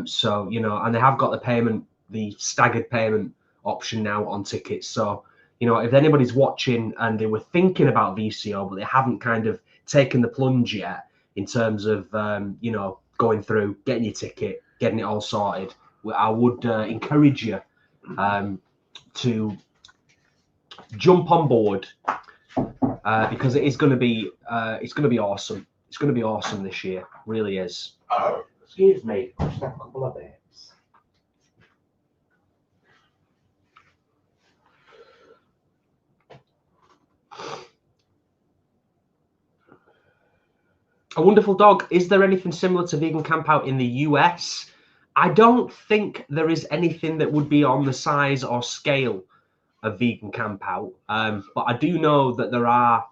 So, you know, and they have got the staggered payment option now on tickets. So, you know, if anybody's watching and they were thinking about VCO, but they haven't kind of taken the plunge yet in terms of, you know, going through, getting your ticket, getting it all sorted, I would encourage you to jump on board because it is going to be, it's going to be awesome. It's going to be awesome this year. Really is. Oh, excuse me. Just a couple of bits. A Wonderful Dog, is there anything similar to Vegan Camp Out in the US? I don't think there is anything that would be on the size or scale of Vegan Camp Out, but I do know that there are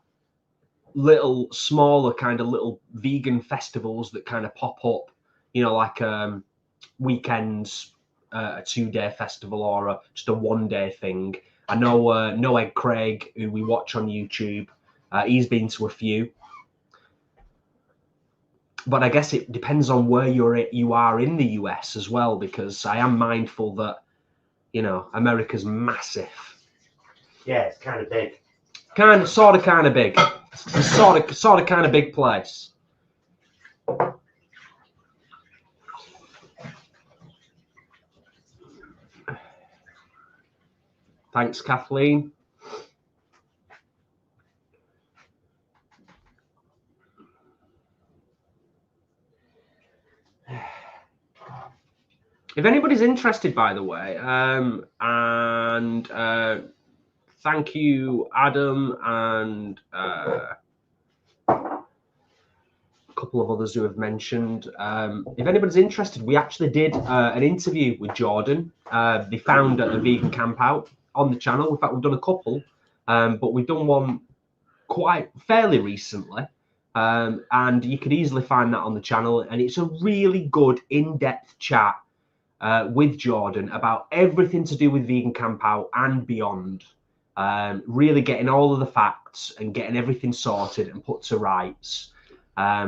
little smaller kind of little vegan festivals that kind of pop up, you know, like weekends, a 2-day festival, or just a 1-day thing. I know No Egg Craig, who we watch on YouTube, he's been to a few. But I guess it depends on where you are in the US as well, because I am mindful that, you know, America's massive. Yeah, it's kind of big. Kind of big. It's a sort of kind of big place. Thanks, Kathleen. If anybody's interested, by the way, and thank you, Adam, and a couple of others who have mentioned. If anybody's interested, we actually did an interview with Jordan, the founder of Vegan Camp Out, on the channel. In fact, we've done a couple, but we've done one quite fairly recently. And you could easily find that on the channel. And it's a really good in-depth chat with Jordan about everything to do with Vegan Camp Out and beyond. Really getting all of the facts and getting everything sorted and put to rights.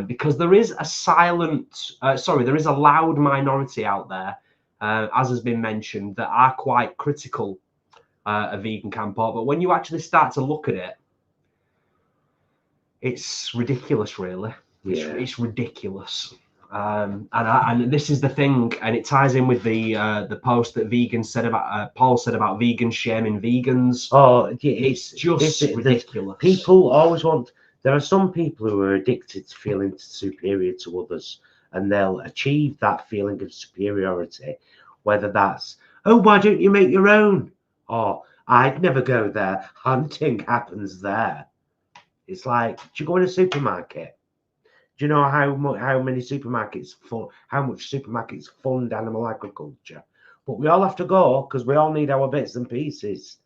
Because there is there is a loud minority out there, as has been mentioned, that are quite critical of Vegan Camp Out. But when you actually start to look at it, it's ridiculous, really. Yeah. It's ridiculous. And this is the thing, and it ties in with the post that vegans said about Paul said about vegans shaming vegans. Oh, it's just ridiculous. People always want. There are some people who are addicted to feeling superior to others, and they'll achieve that feeling of superiority, whether that's, oh, why don't you make your own? Or I'd never go there. Hunting happens there. It's like, do you go in a supermarket? Do you know how many supermarkets how much supermarkets fund animal agriculture? But we all have to go because we all need our bits and pieces.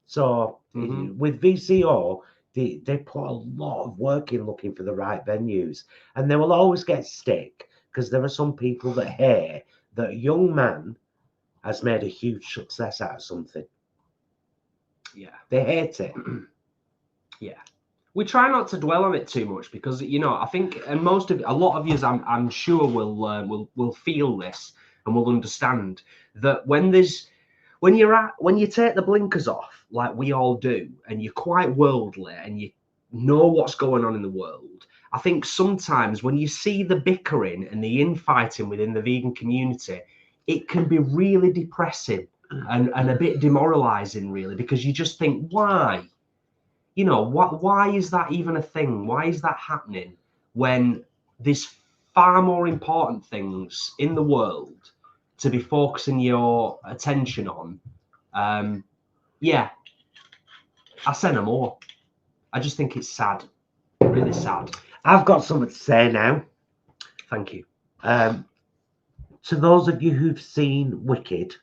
So with VCO, they put a lot of work in looking for the right venues, and they will always get stick because there are some people that hate that a young man has made a huge success out of something. Yeah, they hate it. Yeah. We try not to dwell on it too much because, you know, I think, and a lot of you, I'm sure will feel this and will understand that when you take the blinkers off, like we all do, and you're quite worldly and you know what's going on in the world, I think sometimes when you see the bickering and the infighting within the vegan community, it can be really depressing and a bit demoralizing, really, because you just think, why? You know, why is that even a thing? Why is that happening when there's far more important things in the world to be focusing your attention on? Yeah, I say no more. I just think it's sad, really sad. I've got something to say now. Thank you. To those of you who've seen Wicked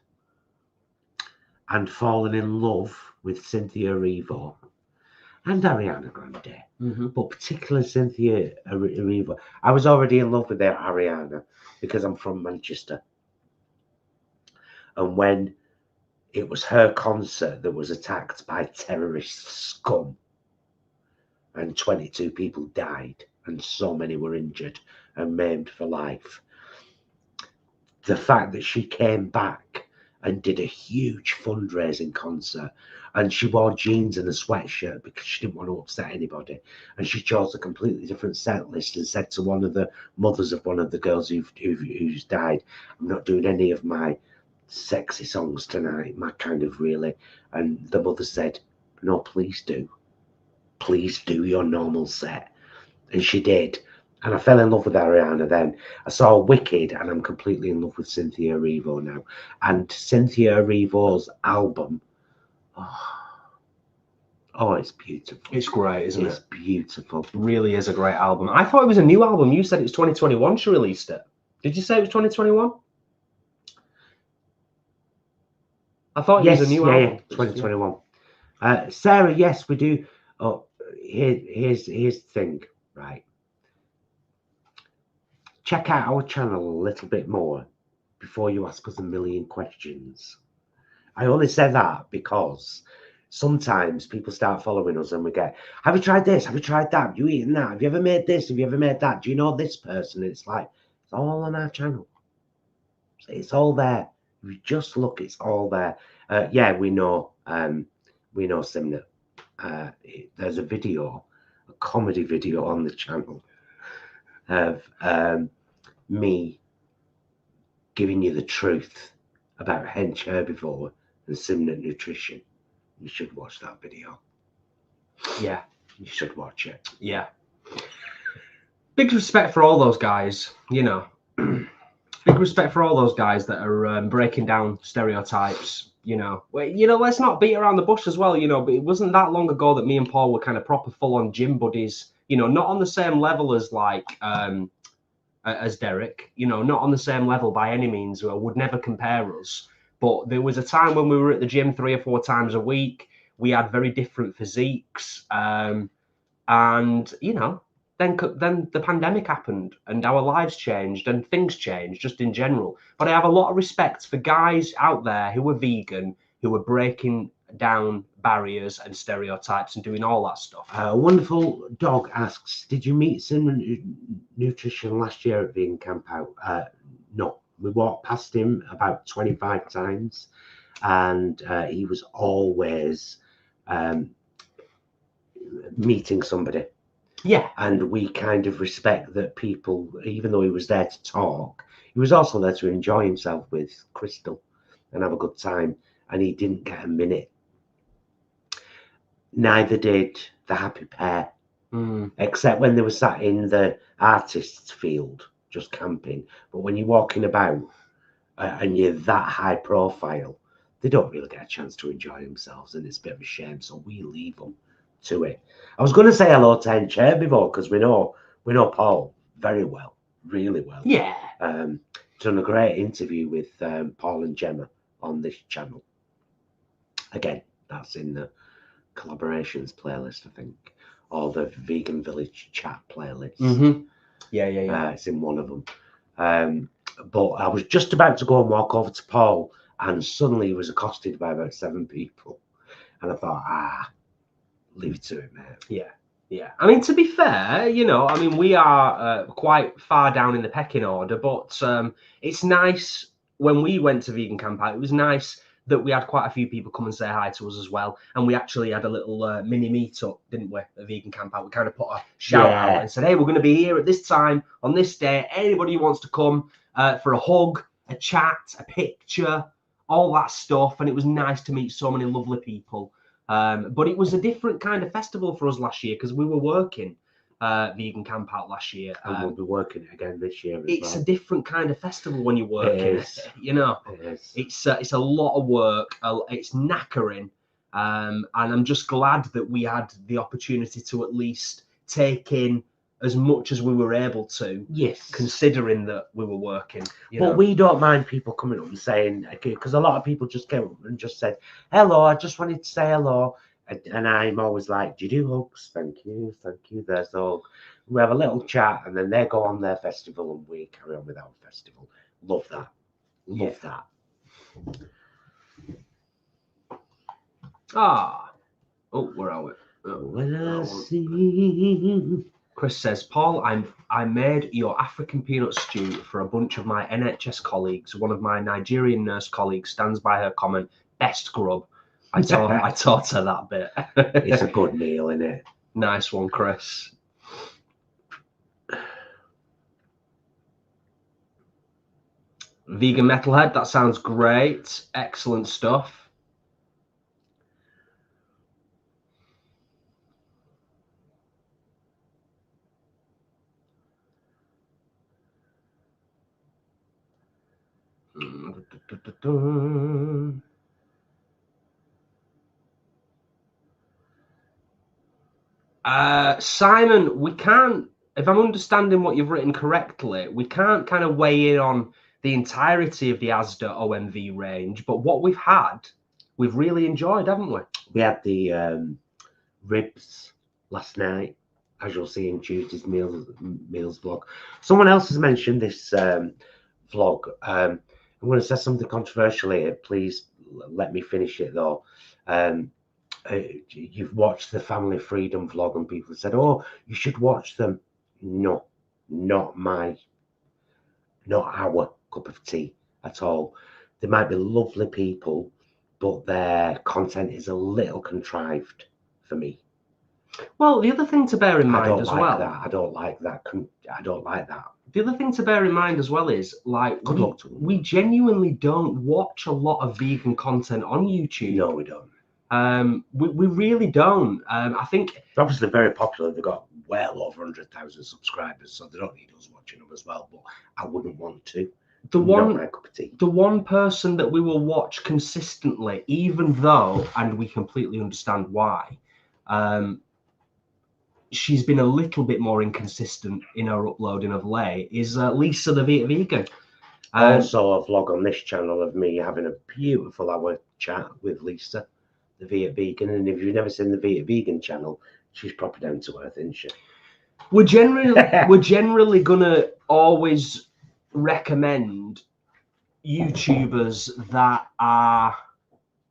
and fallen in love with Cynthia Erivo and Ariana Grande, but particularly Cynthia Erivo. I was already in love with Ariana because I'm from Manchester. And when it was her concert that was attacked by terrorist scum and 22 people died and so many were injured and maimed for life, the fact that she came back and did a huge fundraising concert, and she wore jeans and a sweatshirt because she didn't want to upset anybody, and she chose a completely different set list and said to one of the mothers of one of the girls who's died, I'm not doing any of my sexy songs tonight, my kind of really. And the mother said, no, please do your normal set. And she did. And I fell in love with Ariana then. I saw Wicked and I'm completely in love with Cynthia Erivo now. And Cynthia Erivo's album, oh, it's beautiful. It's great, isn't it? It's beautiful. It really is a great album. I thought it was a new album. You said it's 2021 she released it. Did you say it was 2021? I thought it was a new album. Yeah, 2021. Sarah, yes, we do. Oh, here's the thing, right? Check out our channel a little bit more before you ask us a million questions. I only say that because sometimes people start following us and we get, have you tried this? Have you tried that? Have you eaten that? Have you ever made this? Have you ever made that? Do you know this person? It's like, it's all on our channel. It's all there. If you just look, it's all there. Yeah, we know Simnett. There's a video, a comedy video on the channel of me giving you the truth about hench herbivore and Simnett nutrition. You should watch that video. Yeah, you should watch it. Yeah. Big respect for all those guys, you know. Big respect for all those guys that are breaking down stereotypes, you know. Well, you know, let's not beat around the bush as well, you know, but it wasn't that long ago that me and Paul were kind of proper full-on gym buddies, you know, not on the same level as like as Derek, you know, not on the same level by any means. I would never compare us. But there was a time when we were at the gym 3 or 4 times a week. We had very different physiques, and you know, then the pandemic happened and our lives changed and things changed just in general. But I have a lot of respect for guys out there who are vegan, who are breaking down barriers and stereotypes and doing all that stuff. A wonderful dog asks, did you meet Simnett Nutrition last year at Vegan Camp Out? No, we walked past him about 25 times and he was always meeting somebody. Yeah. And we kind of respect that people, even though he was there to talk, he was also there to enjoy himself with Crystal and have a good time. And he didn't get a minute. Neither did the happy pair, except when they were sat in the artist's field, just camping. But when you're walking about and you're that high profile, they don't really get a chance to enjoy themselves. And it's a bit of a shame. So we leave them to it. I was going to say hello to hench herbivore because we know Paul very well, really well. Yeah. Done a great interview with Paul and Gemma on this channel. Again, that's in the collaborations playlist, I think, or the Vegan Village chat playlist. Yeah. It's in one of them. But I was just about to go and walk over to Paul, and suddenly he was accosted by about 7 people, and I thought, leave it to it, mate. Yeah. I mean, to be fair, you know, I mean, we are quite far down in the pecking order, but it's nice when we went to Vegan Camp Out. It was nice that we had quite a few people come and say hi to us as well. And we actually had a little mini meetup, didn't we, at Vegan Camp Out? We kind of put a shout out and said, hey, we're going to be here at this time on this day. Anybody who wants to come for a hug, a chat, a picture, all that stuff. And it was nice to meet so many lovely people. But it was a different kind of festival for us last year because we were working Vegan Camp Out last year. And we'll be working again this year. It's a different kind of festival when you're working. You know, it's a lot of work. It's knackering, and I'm just glad that we had the opportunity to at least take in as much as we were able to. Yes, considering that we were working. But we don't mind people coming up and saying, because a lot of people just came up and just said, hello, I just wanted to say hello. And I'm always like, do you do hugs? Thank you. There's the hug. We have a little chat and then they go on their festival and we carry on with our festival. Love that. Love that. Oh, where are we? Chris says, Paul, I made your African peanut stew for a bunch of my NHS colleagues. One of my Nigerian nurse colleagues stands by her comment, best grub. I taught her that bit. It's a good meal, isn't it? Nice one, Chris. Vegan Metalhead, that sounds great. Excellent stuff. Simon, we can't, if I'm understanding what you've written correctly, we can't kind of weigh in on the entirety of the Asda OMV range, but what we've had, we've really enjoyed, haven't we? We had the ribs last night, as you'll see in Tuesday's meals vlog. Someone else has mentioned this vlog. I'm going to say something controversial here. Please let me finish it though. You've watched the Family Freedom vlog and people said, oh, you should watch them. No, not our cup of tea at all. They might be lovely people, but their content is a little contrived for me. Well, the other thing to bear in mind as well. I don't like that. The other thing to bear in mind as well is, like, we genuinely don't watch a lot of vegan content on YouTube. No, we don't. We really don't. I think they're obviously very popular. They've got well over 100,000 subscribers, so they don't need us watching them as well. But I wouldn't want to. The one person that we will watch consistently, even though, and we completely understand why, she's been a little bit more inconsistent in her uploading of late, is Lisa the Vegan. Also a vlog on this channel of me having a beautiful hour chat with Lisa the Vegan, and if you've never seen the Vegan channel, she's proper down to earth, isn't she? We're generally gonna always recommend YouTubers that are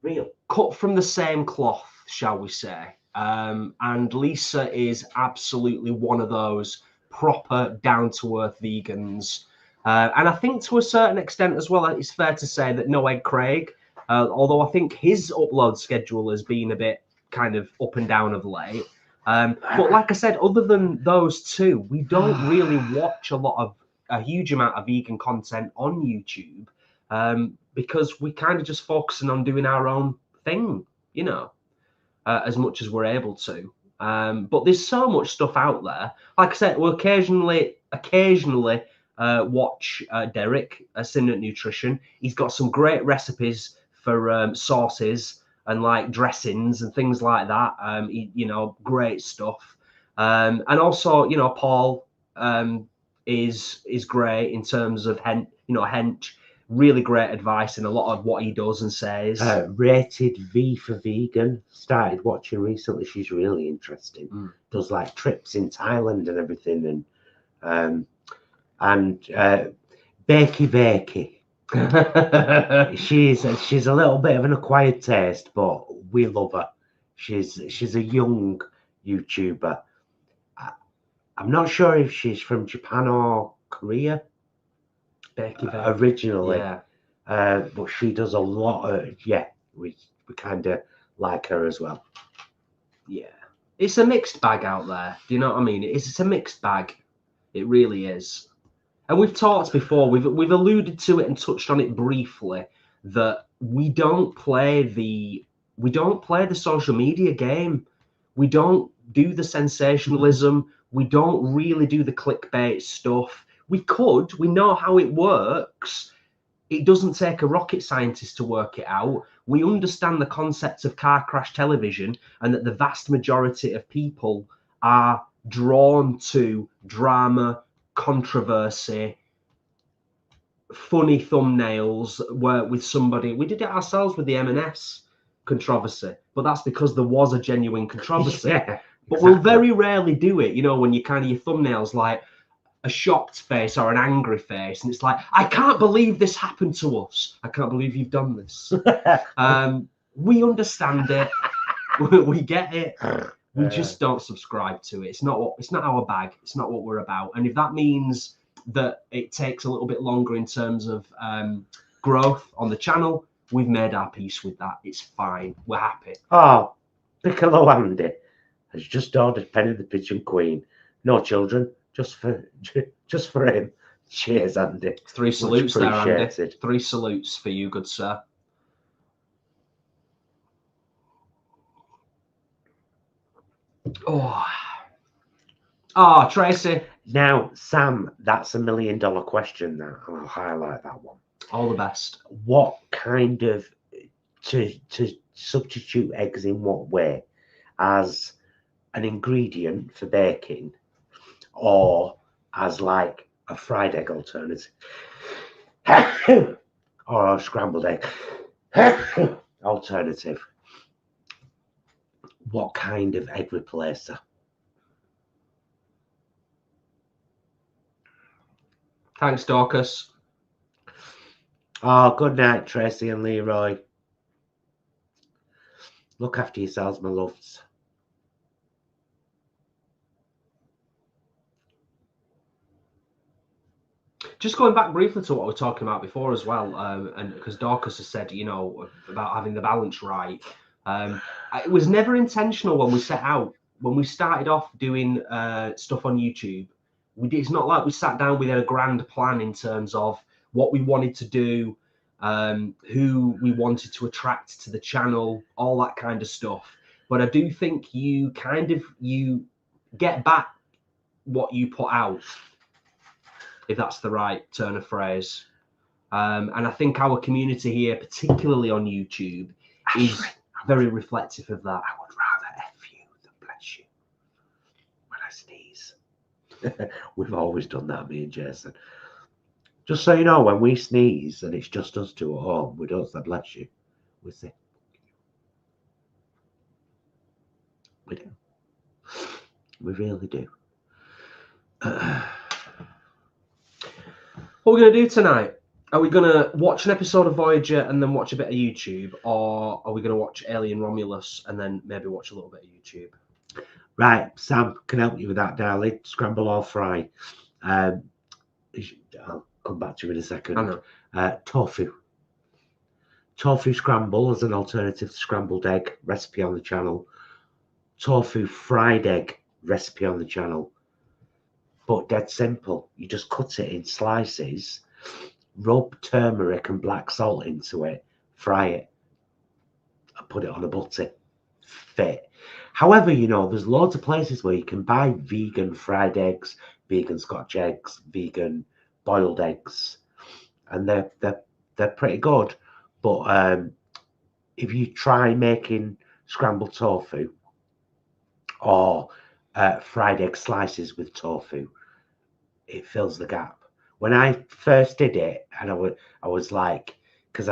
real, cut from the same cloth, shall we say. And Lisa is absolutely one of those proper down-to-earth vegans. And I think to a certain extent as well, it's fair to say that No Egg Craig, although I think his upload schedule has been a bit kind of up and down of late. But like I said, other than those two, we don't really watch a huge amount of vegan content on YouTube, because we kind of just focusing on doing our own thing, you know, as much as we're able to. But there's so much stuff out there. Like I said, we'll occasionally watch Derek, Ascendant Nutrition. He's got some great recipes for sauces and like dressings and things like that. You know, great stuff. And also, you know, Paul is great in terms of hench. Really great advice in a lot of what he does and says. Rated V for Vegan. Started watching recently. She's really interesting. Does like trips in Thailand and everything, and Bakey. she's a little bit of an acquired taste, but we love her. She's a young YouTuber. I'm not sure if she's from Japan or Korea. Becky originally, yeah. But she does a lot of we kind of like her as well. Yeah, it's a mixed bag out there. Do you know what I mean? It's a mixed bag. It really is. And we've talked before. We've alluded to it and touched on it briefly that we don't play the social media game. We don't do the sensationalism. We don't really do the clickbait stuff. We know how it works. It doesn't take a rocket scientist to work it out. We understand the concept of car crash television and that the vast majority of people are drawn to drama, controversy, funny thumbnails with somebody. We did it ourselves with the M&S controversy, but that's because there was a genuine controversy. Yeah, but exactly. We'll very rarely do it, you know, when you kind of your thumbnails like a shocked face or an angry face, and it's like, I can't believe this happened to us. I can't believe you've done this. We understand it. We get it. We just don't subscribe to it. It's not our bag. It's not what we're about. And if that means that it takes a little bit longer in terms of growth on the channel, we've made our peace with that. It's fine. We're happy. Oh, Piccolo Andy has just ordered Penny the Pigeon Queen. No children. Just for him. Cheers, Andy. 3 salutes there, Andy. 3 salutes for you, good sir. Oh, Tracy. Now, Sam, that's $1 million question now, and I'll highlight that one. All the best. What kind of to substitute eggs in what way? As an ingredient for baking, or as like a fried egg alternative, or a scrambled egg alternative? What kind of egg replacer Thanks, Dorcas. Oh, good night, Tracy and Leroy. Look after yourselves, my loves. Just going back briefly to what we were talking about before as well, and because Dorcas has said, you know, about having the balance right. It was never intentional when we set out. When we started off doing stuff on YouTube, it's not like we sat down with a grand plan in terms of what we wanted to do, who we wanted to attract to the channel, all that kind of stuff. But I do think you get back what you put out, if that's the right turn of phrase. And I think our community here, particularly on YouTube, is very reflective of that. I would rather F you than bless you when I sneeze. We've always done that, me and Jason. Just so you know, when we sneeze and it's just us two at home, we don't say bless you. We say, we do. We really do. What are we going to do tonight? Are we going to watch an episode of Voyager and then watch a bit of YouTube? Or are we going to watch Alien Romulus and then maybe watch a little bit of YouTube? Right, Sam can help you with that, darling. Scramble or fry. I'll come back to you in a second. I know. Tofu. Tofu scramble as an alternative to scrambled egg, recipe on the channel. Tofu fried egg, recipe on the channel. But dead simple. You just cut it in slices, rub turmeric and black salt into it, fry it, and put it on a butty. Fit. However, you know, there's loads of places where you can buy vegan fried eggs, vegan Scotch eggs, vegan boiled eggs, and they're pretty good. But if you try making scrambled tofu or fried egg slices with tofu, it fills the gap. When I first did it, and I was like, because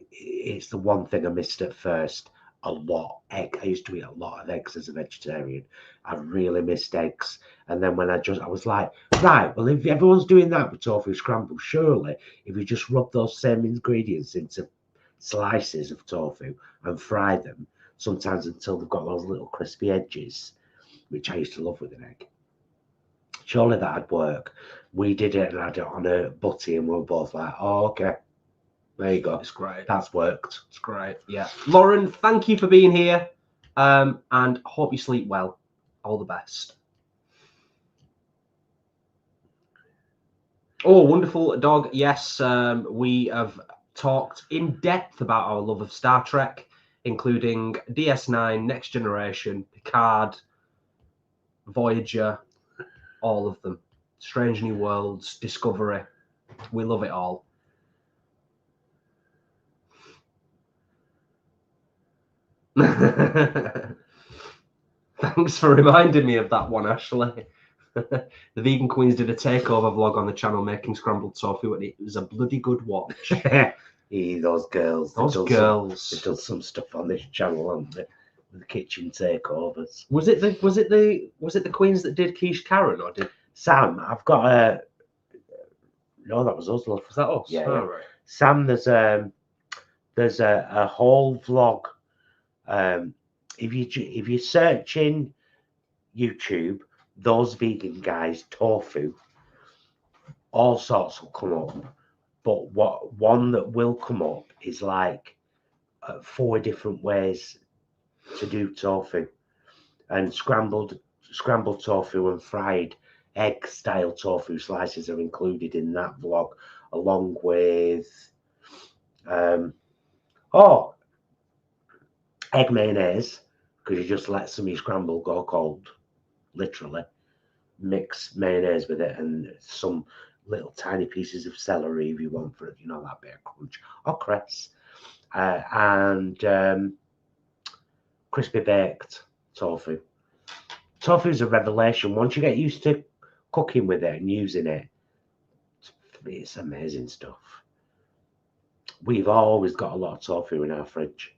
it's the one thing I missed at first. A lot egg. I used to eat a lot of eggs as a vegetarian. I really missed eggs. And then when I was like, right, well, if everyone's doing that with tofu scramble, surely if you just rub those same ingredients into slices of tofu and fry them, sometimes until they've got those little crispy edges, which I used to love with an egg. Surely that'd work. We did it and had it on a butty, and we were both like, oh, okay. There you go. It's great. That's worked. It's great. Yeah. Lauren, thank you for being here. And hope you sleep well. All the best. Oh, wonderful dog. Yes, we have talked in depth about our love of Star Trek, including DS9, Next Generation, Picard, Voyager, all of them. Strange New Worlds, Discovery. We love it all. Thanks for reminding me of that one, Ashley. The Vegan Queens did a takeover vlog on the channel making scrambled tofu, and it was a bloody good watch. Those girls. Those girls. They've done some stuff on this channel, haven't they? The kitchen takeovers. Was it the Queens that did Quiche Karen, or did Sam? I've got a. No, that was us. Love. Was that us? Yeah. Oh, Yeah. right. Sam, there's a whole vlog. If you search in YouTube, those vegan guys tofu, all sorts will come up. But one that will come up is like 4 different ways to do tofu, and scrambled tofu and fried egg style tofu slices are included in that vlog, along with egg mayonnaise, because you just let some of your scramble go cold, literally. Mix mayonnaise with it and some little tiny pieces of celery if you want for it, you know, that bit of crunch, or cress, and crispy baked tofu. Tofu is a revelation. Once you get used to cooking with it and using it, it's amazing stuff. We've always got a lot of tofu in our fridge.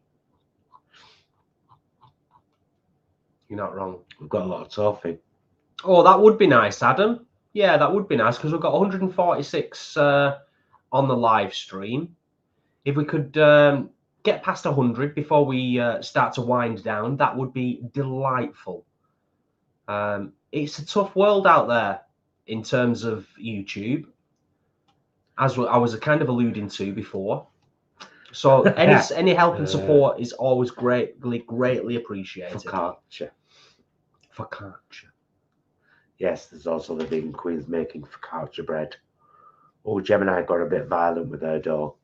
You're not wrong. We've got a lot of tofu. Oh, that would be nice, Adam. Yeah, that would be nice because we've got 146 on the live stream. If we could get past 100 before we start to wind down, that would be delightful. It's a tough world out there in terms of YouTube, as I was kind of alluding to before. So any help and support is always greatly appreciated. Focaccia. Yes, there's also the vegan queens making focaccia bread. Oh, Gemini got a bit violent with her dough.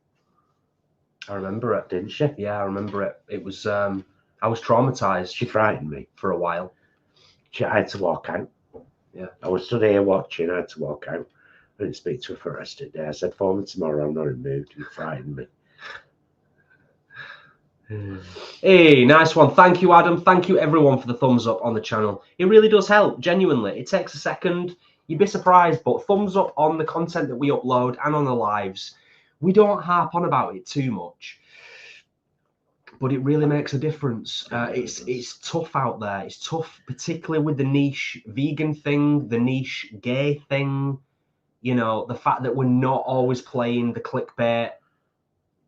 I remember it, didn't she? Yeah, I remember it. It was I was traumatized. She frightened me for a while. I had to walk out. Yeah, I was stood here watching. I had to walk out. I didn't speak to her for the rest of the day. I said, "Phone me tomorrow." I'm not in the mood. You frightened me. Hey, nice one. Thank you, Adam. Thank you, everyone, for the thumbs up on the channel. It really does help, genuinely. It takes a second. You'd be surprised, but thumbs up on the content that we upload and on the lives. We don't harp on about it too much, but it really makes a difference. It's tough out there. It's tough, particularly with the niche vegan thing, the niche gay thing. You know, the fact that we're not always playing the clickbait,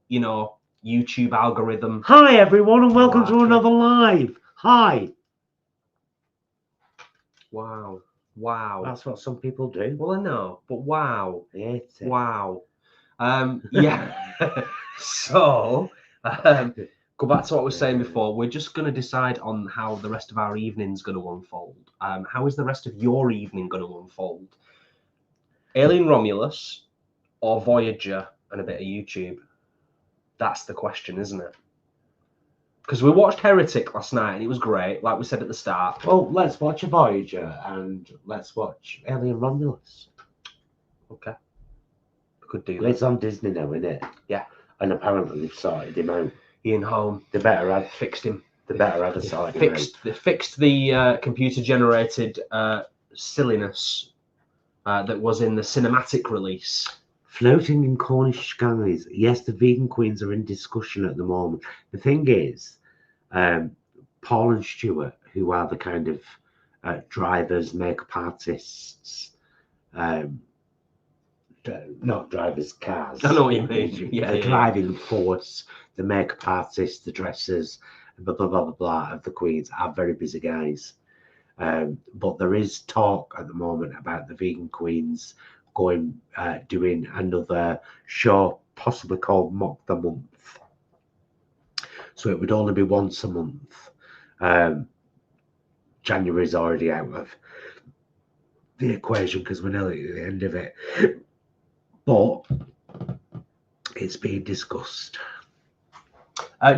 you know, YouTube algorithm. Hi everyone and welcome to another live. Hi. Wow. That's what some people do. Well, I know, but wow. It's it. Wow. Yeah. So go back to what we were saying before. We're just going to decide on how the rest of our evening's going to unfold. How is the rest of your evening going to unfold? Alien Romulus or Voyager and a bit of YouTube? That's the question, isn't it? Because we watched Heretic last night and it was great, like we said at the start. Well, let's watch a Voyager and let's watch Alien Romulus. Okay. We could do that. It's on Disney now, isn't it? Yeah. And apparently they've sorted him out. Ian Holm. They better have fixed him. They better have sorted him out. They fixed the computer-generated silliness that was in the cinematic release. Floating in Cornish skies. Yes, the vegan queens are in discussion at the moment. The thing is, Paul and Stuart, who are the kind of drivers, makeup artists, not drivers, cars. I know what you mean. The driving force, the makeup artists, the dressers, blah, blah, blah, blah, blah, of the queens are very busy guys. But there is talk at the moment about the vegan queens doing another show, possibly called Mock the Month. So it would only be once a month. January's already out of the equation because we're nearly at the end of it. But it's being discussed.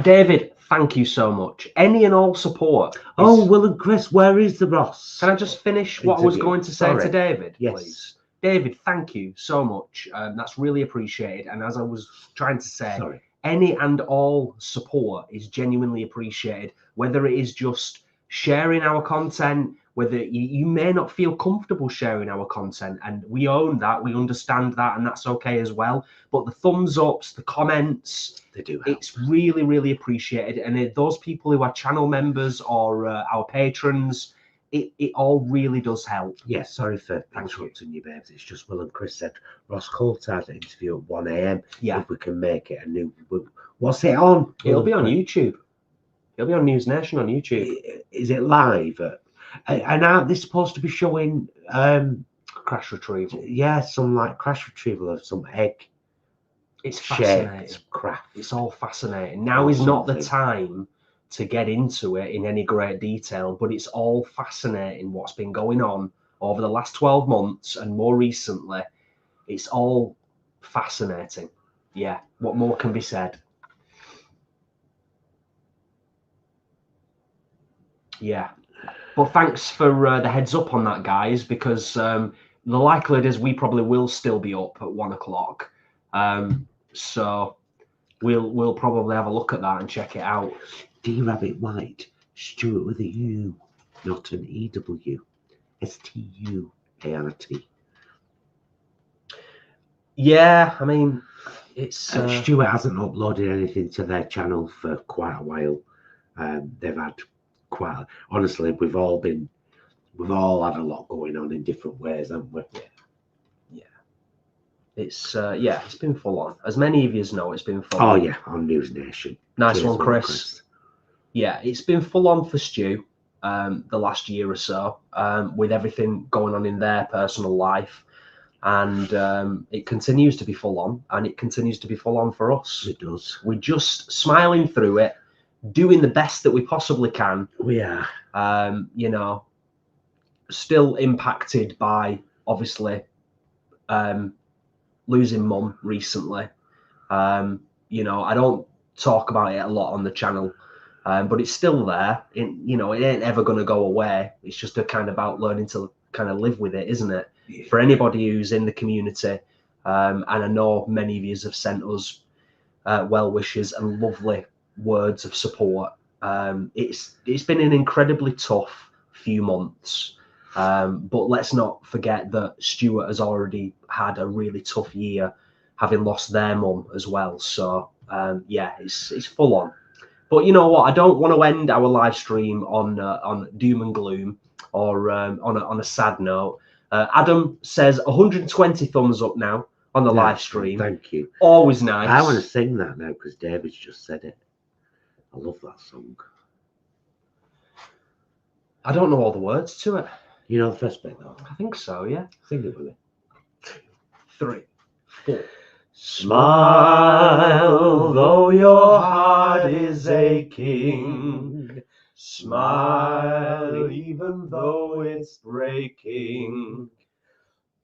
David, thank you so much. Any and all support. Oh, Will and Chris, where is the Ross? Can I just finish what I was going to say to David, yes. please? David, thank you so much. That's really appreciated. And as I was trying to say, any and all support is genuinely appreciated, whether it is just sharing our content, whether you may not feel comfortable sharing our content, and we own that, we understand that, and that's okay as well. But the thumbs ups, the comments, they do help. It's really, really appreciated. And those people who are channel members or our patrons, it all really does help. Yes, sorry for interrupting you, babes. It's just Will and Chris said Ross Coulthard interview at 1 a.m. Yeah. If we can make it a new... What's it on? It'll be on YouTube. It'll be on News Nation on YouTube. Is it live? And aren't they supposed to be showing... crash retrieval? Yeah, some like crash retrieval of some egg. It's fascinating. Craft. It's all fascinating. Now is not the time to get into it in any great detail, but it's all fascinating what's been going on over the last 12 months and more recently. It's all fascinating. Yeah, what more can be said? Yeah, but thanks for the heads up on that, guys, because the likelihood is we probably will still be up at 1 o'clock. So we'll probably have a look at that and check it out. D Rabbit White, Stuart with a U, not an EW. STUART. Yeah, I mean, it's Stuart hasn't uploaded anything to their channel for quite a while. They've had honestly, we've all had a lot going on in different ways, haven't we? It's yeah, it's been full on. As many of you know, it's been full Oh on. yeah, on News Nation. Nice Cheers, one, Chris. Yeah, it's been full on for Stu the last year or so, with everything going on in their personal life, and it continues to be full on, and it continues to be full on for us. It does. We're just smiling through it, doing the best that we possibly can. We are. You know, still impacted by obviously losing mum recently. You know, I don't talk about it a lot on the channel, but it's still there. You know, it ain't ever going to go away. It's just a kind of about learning to kind of live with it, isn't it? Yeah. For anybody who's in the community, and I know many of you have sent us well wishes and lovely words of support. It's been an incredibly tough few months, but let's not forget that Stuart has already had a really tough year, having lost their mum as well. So yeah, it's full on. But you know what? I don't want to end our live stream on doom and gloom or on a sad note. Adam says 120 thumbs up now on the live stream. Thank you. Always nice. I want to sing that now because David's just said it. I love that song. I don't know all the words to it. You know the first bit though? I think so, yeah. Sing it with me. 3, 4. Smile though your heart is aching. Smile even though it's breaking.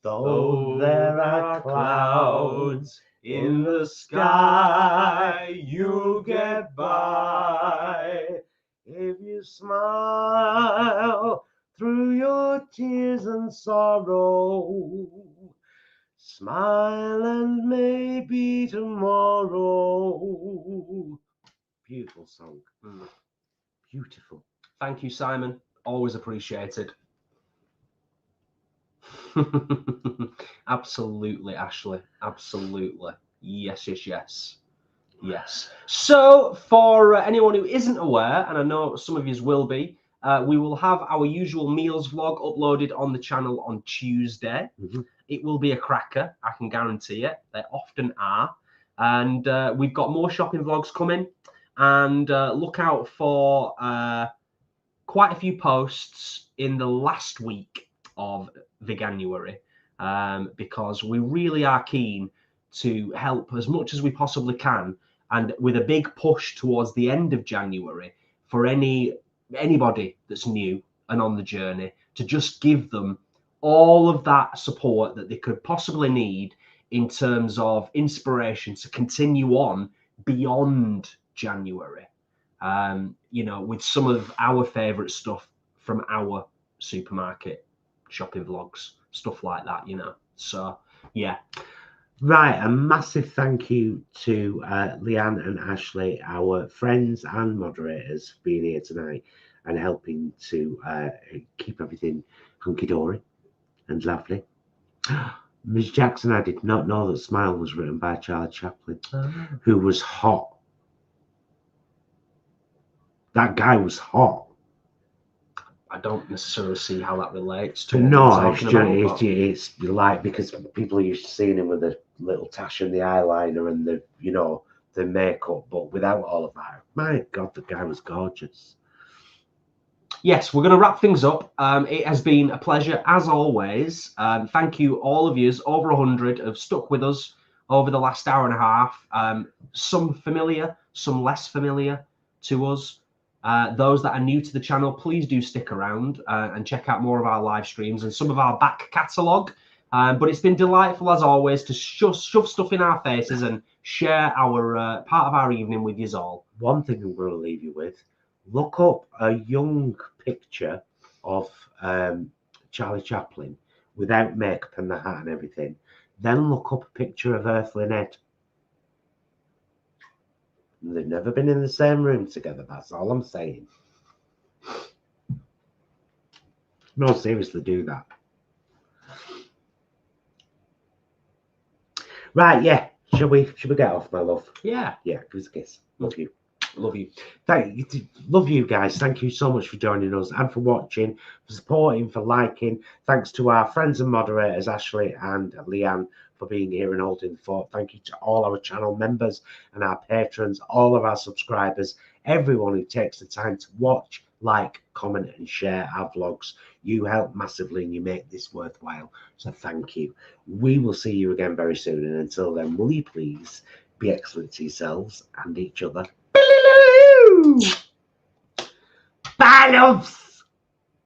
Though there are clouds in the sky, you'll get by. If you smile through your tears and sorrow, smile and maybe tomorrow. Beautiful song. Beautiful. Thank you, Simon. Always appreciated. Absolutely, Ashley. Absolutely. Yes, yes, yes. Yes. So, for anyone who isn't aware, and I know some of you will be, we will have our usual meals vlog uploaded on the channel on Tuesday. It will be a cracker, I can guarantee it. They often are. And we've got more shopping vlogs coming. And look out for quite a few posts in the last week of Veganuary, because we really are keen to help as much as we possibly can, and with a big push towards the end of January for anybody that's new and on the journey, to just give them all of that support that they could possibly need in terms of inspiration to continue on beyond January. You know, with some of our favorite stuff from our supermarket shopping vlogs, stuff like that, you know. So yeah. Right, a massive thank you to Leanne and Ashley, our friends and moderators, for being here tonight and helping to keep everything hunky-dory and lovely. Ms. Jackson, I did not know that Smile was written by Charlie Chaplin, who was hot. That guy was hot. I don't necessarily see how that relates to it's like, because people are used to seeing him with a little tash and the eyeliner and the, you know, the makeup, but without all of that. My God, the guy was gorgeous. Yes, we're going to wrap things up. It has been a pleasure as always. Thank you, all of you. Over 100 have stuck with us over the last hour and a half. Some familiar, some less familiar to us. Those that are new to the channel, please do stick around and check out more of our live streams and some of our back catalogue. But it's been delightful as always to shove stuff in our faces and share our part of our evening with you all. One thing I'm going to leave you with: look up a young picture of Charlie Chaplin without makeup and the hat and everything. Then look up a picture of Earthly Ned. They've never been in the same room together. That's all I'm saying. No, seriously, do that. Right, yeah. Should we get off, my love? Yeah. Yeah, give us a kiss. Love you. Love you. Love you guys. Thank you so much for joining us and for watching, for supporting, for liking. Thanks to our friends and moderators, Ashley and Leanne, for being here and holding the fort. Thank you to all our channel members and our patrons, all of our subscribers, everyone who takes the time to watch, like, comment, and share our vlogs. You help massively and you make this worthwhile. So thank you. We will see you again very soon. And until then, will you please be excellent to yourselves and each other. Bye, loves!